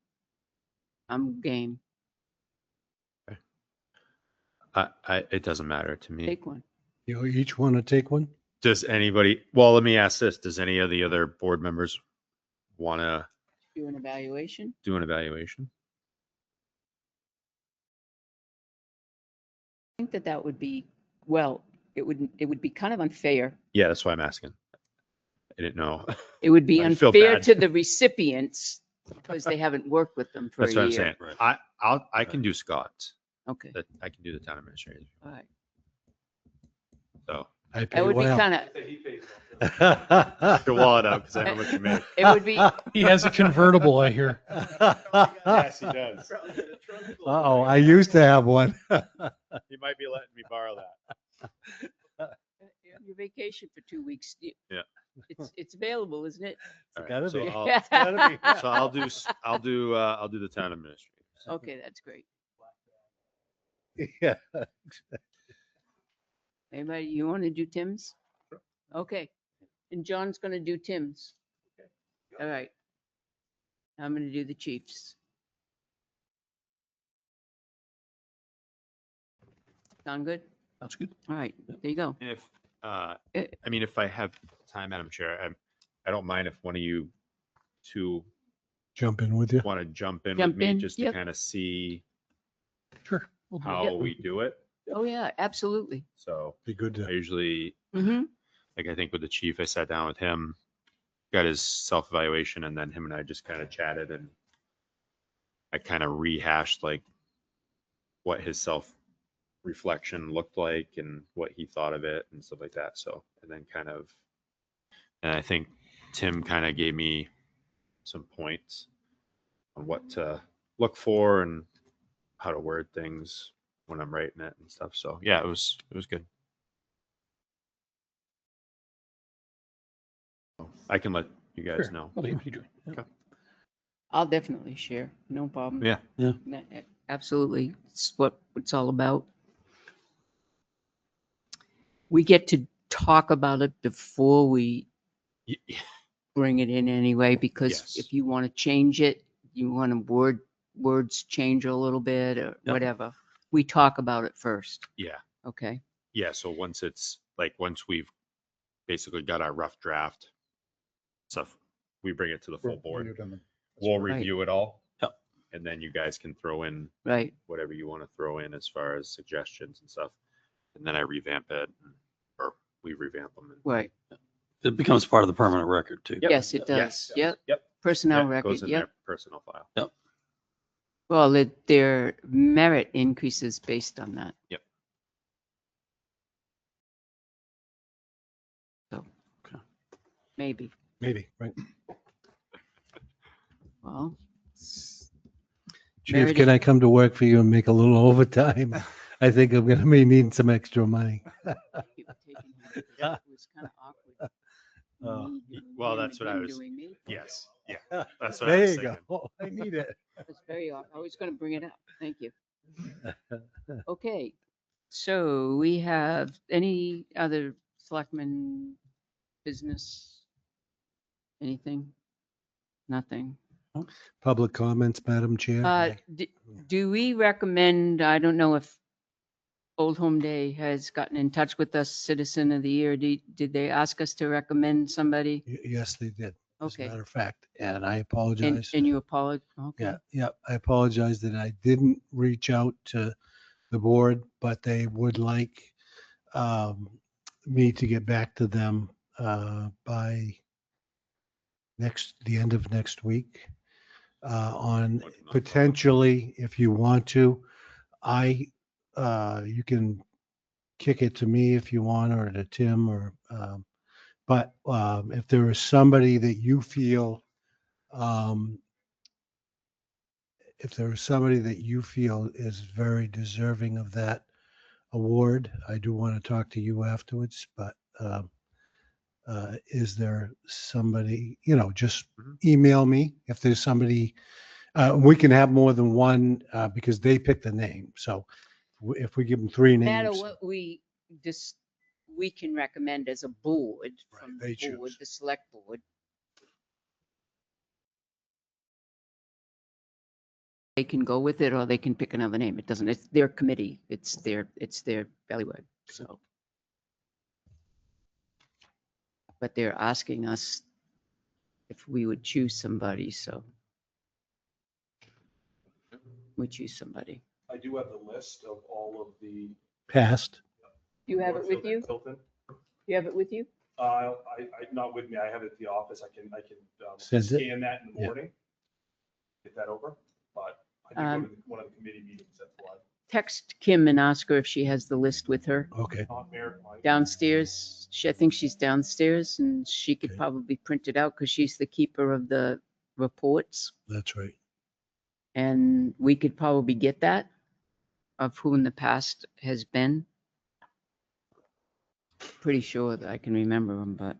I'm game. It doesn't matter to me. Take one. You each want to take one? Does anybody, well, let me ask this. Does any of the other board members want to Do an evaluation. do an evaluation? I think that would be, well, it would be kind of unfair. Yeah, that's why I'm asking. I didn't know. It would be I feel unfair bad. to the recipients because they haven't worked with them for a That's what I'm year. saying. I can do Scott's. Okay, That I can do the town administrator. all right. So I pay That would be well. kind of, get your wallet out because I know what you make. it would be, He has a convertible, I hear. Yes, he does. Uh-oh, I used to have one. He might be letting me borrow that. your vacation for 2 weeks. Yeah. It's available, isn't it? All right, gotta so be. I'll- So I'll do the town administrator. Okay, that's great. Yeah. Anybody, you want to do Tim's? Okay, and John's going to do Tim's. All right. I'm going to do the Chiefs. Sound good? That's good. All right, there you go. And if, Eh. I mean, if I have time, Madam Chair, I don't mind if one of you two Jump in with you. want to jump in Jump with me in, just to yep. kind of see Sure. We'll do it. how we do it. Oh, yeah, absolutely. So Be good I to. usually, Mm-hmm. like, I think with the chief, I sat down with him, got his self-evaluation, and then him and I just kind of chatted, and I kind of rehashed like what his self-reflection looked like and what he thought of it and stuff like that. So, and then and I think Tim kind of gave me some points on what to look for and how to word things when I'm writing it and stuff. So yeah, it was good. I can let you guys Sure. know. I'll be happy to join. Yeah. Okay. I'll definitely share, no problem. Yeah. Absolutely, it's what it's all about. We get to talk about it before we Y- bring it in anyway, because Yes. if you want to change it, you want to words change a little bit or Yep. whatever. We talk about it first, Yeah. okay? Yeah. So once we've basically got our rough draft stuff, we bring it to the full board. We'll Right. review it all. Yep. And then you guys can throw in Right, whatever you want to throw in as far as suggestions and stuff. And then I revamp it, or we revamp them. right. It becomes part of the permanent record too. Yep. Yes, it Yes. does. Yep. Yep. Personnel Yep, record, goes in yep. their personal file. Well, their merit increases based on that. Yep. Maybe. Maybe, right. Well, Chief, Meredith- can I come to work for you and make a little overtime? I think I'm gonna may need some extra money. you were taking him. It was kind of awkward. Me doing well, him that's and what I him was- doing me. Yes, yeah, that's what I There was you thinking. go. I need it. It's very awkward. I was going to bring it up. Thank you. Okay, so we have any other selectmen business? Anything? Nothing. Public comments, Madam Chair. Do we recommend, I don't know if Old Home Day has gotten in touch with us, Citizen of the Year. Did they ask us to recommend somebody? Yes, they did. As a Okay. matter of fact, and I And, apologize. and you apologize? Okay. Yeah, yeah, I apologize that I didn't reach out to the board, but they would like me to get back to them by the end of next week on potentially, if you want to, you can kick it to me if you want, or to Tim, or but if there is somebody that you feel if there is somebody that you feel is very deserving of that award, I do want to talk to you afterwards, but is there somebody, just email me if there's somebody, we can have more than one because they pick the name. So if we give them three No matter names, what we can recommend as a board, from they the board, choose. the select board. They can go with it or they can pick another name. It doesn't, it's their committee. It's their bailiwick, so. But they're asking us if we would choose somebody, so. We choose somebody. I do have the list of all of the. Passed. You have it with Northfield you? and Tilton. You have it with you? Not with me. I have it at the office. I can Send it. scan that in the Yeah. morning. Get that over, but I do go to one of the committee meetings. That's why. Text Kim and ask her if she has the list with her Okay. downstairs. I think she's downstairs and she could Okay. probably print it out because she's the keeper of the reports. That's right. And we could probably get that of who in the past has been. Pretty sure that I can remember them, but.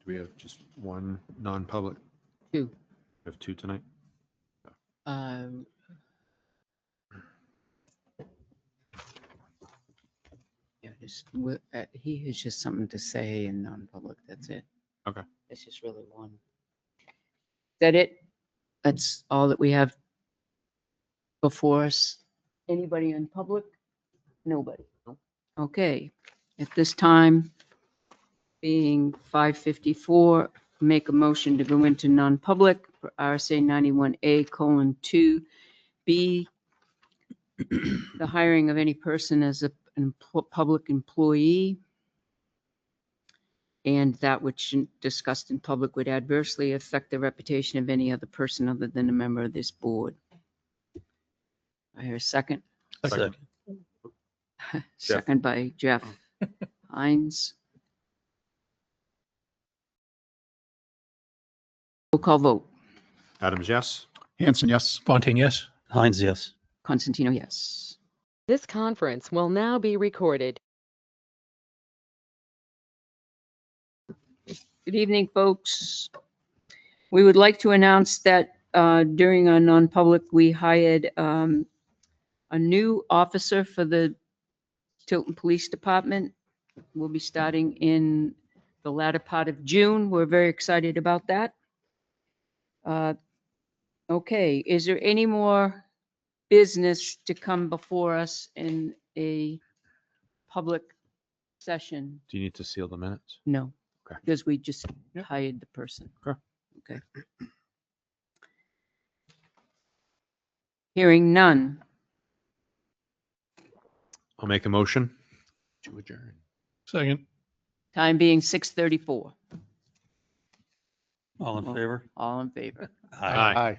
Do we have just one non-public? Two. We have two tonight? Um, Yeah, he has just something to say in non-public, that's it. Okay. It's just really one. Is that it? That's all that we have before us. Anybody in public? Nobody. Okay, at this time, being 5:54, make a motion to go into non-public for RSA 91A:2B, the hiring of any person as a public employee, and that which discussed in public would adversely affect the reputation of any other person other than a member of this board. I hear a second. Second. Second by Jeff Hines. Roll call vote. Adams, yes? Hanson, yes. Fontaine, yes. Hines, yes. Constantino, yes. This conference will now be recorded. Good evening, folks. We would like to announce that during our non-public, we hired a new officer for the Tilton Police Department. We'll be starting in the latter part of June. We're very excited about that. Okay, is there any more business to come before us in a public session? Do you need to seal the minutes? No. Okay. Because we just Yep. hired the person. Okay. Okay. Hearing none. I'll make a motion to adjourn. Second. Time being 6:34. All in favor? All in favor. Aye.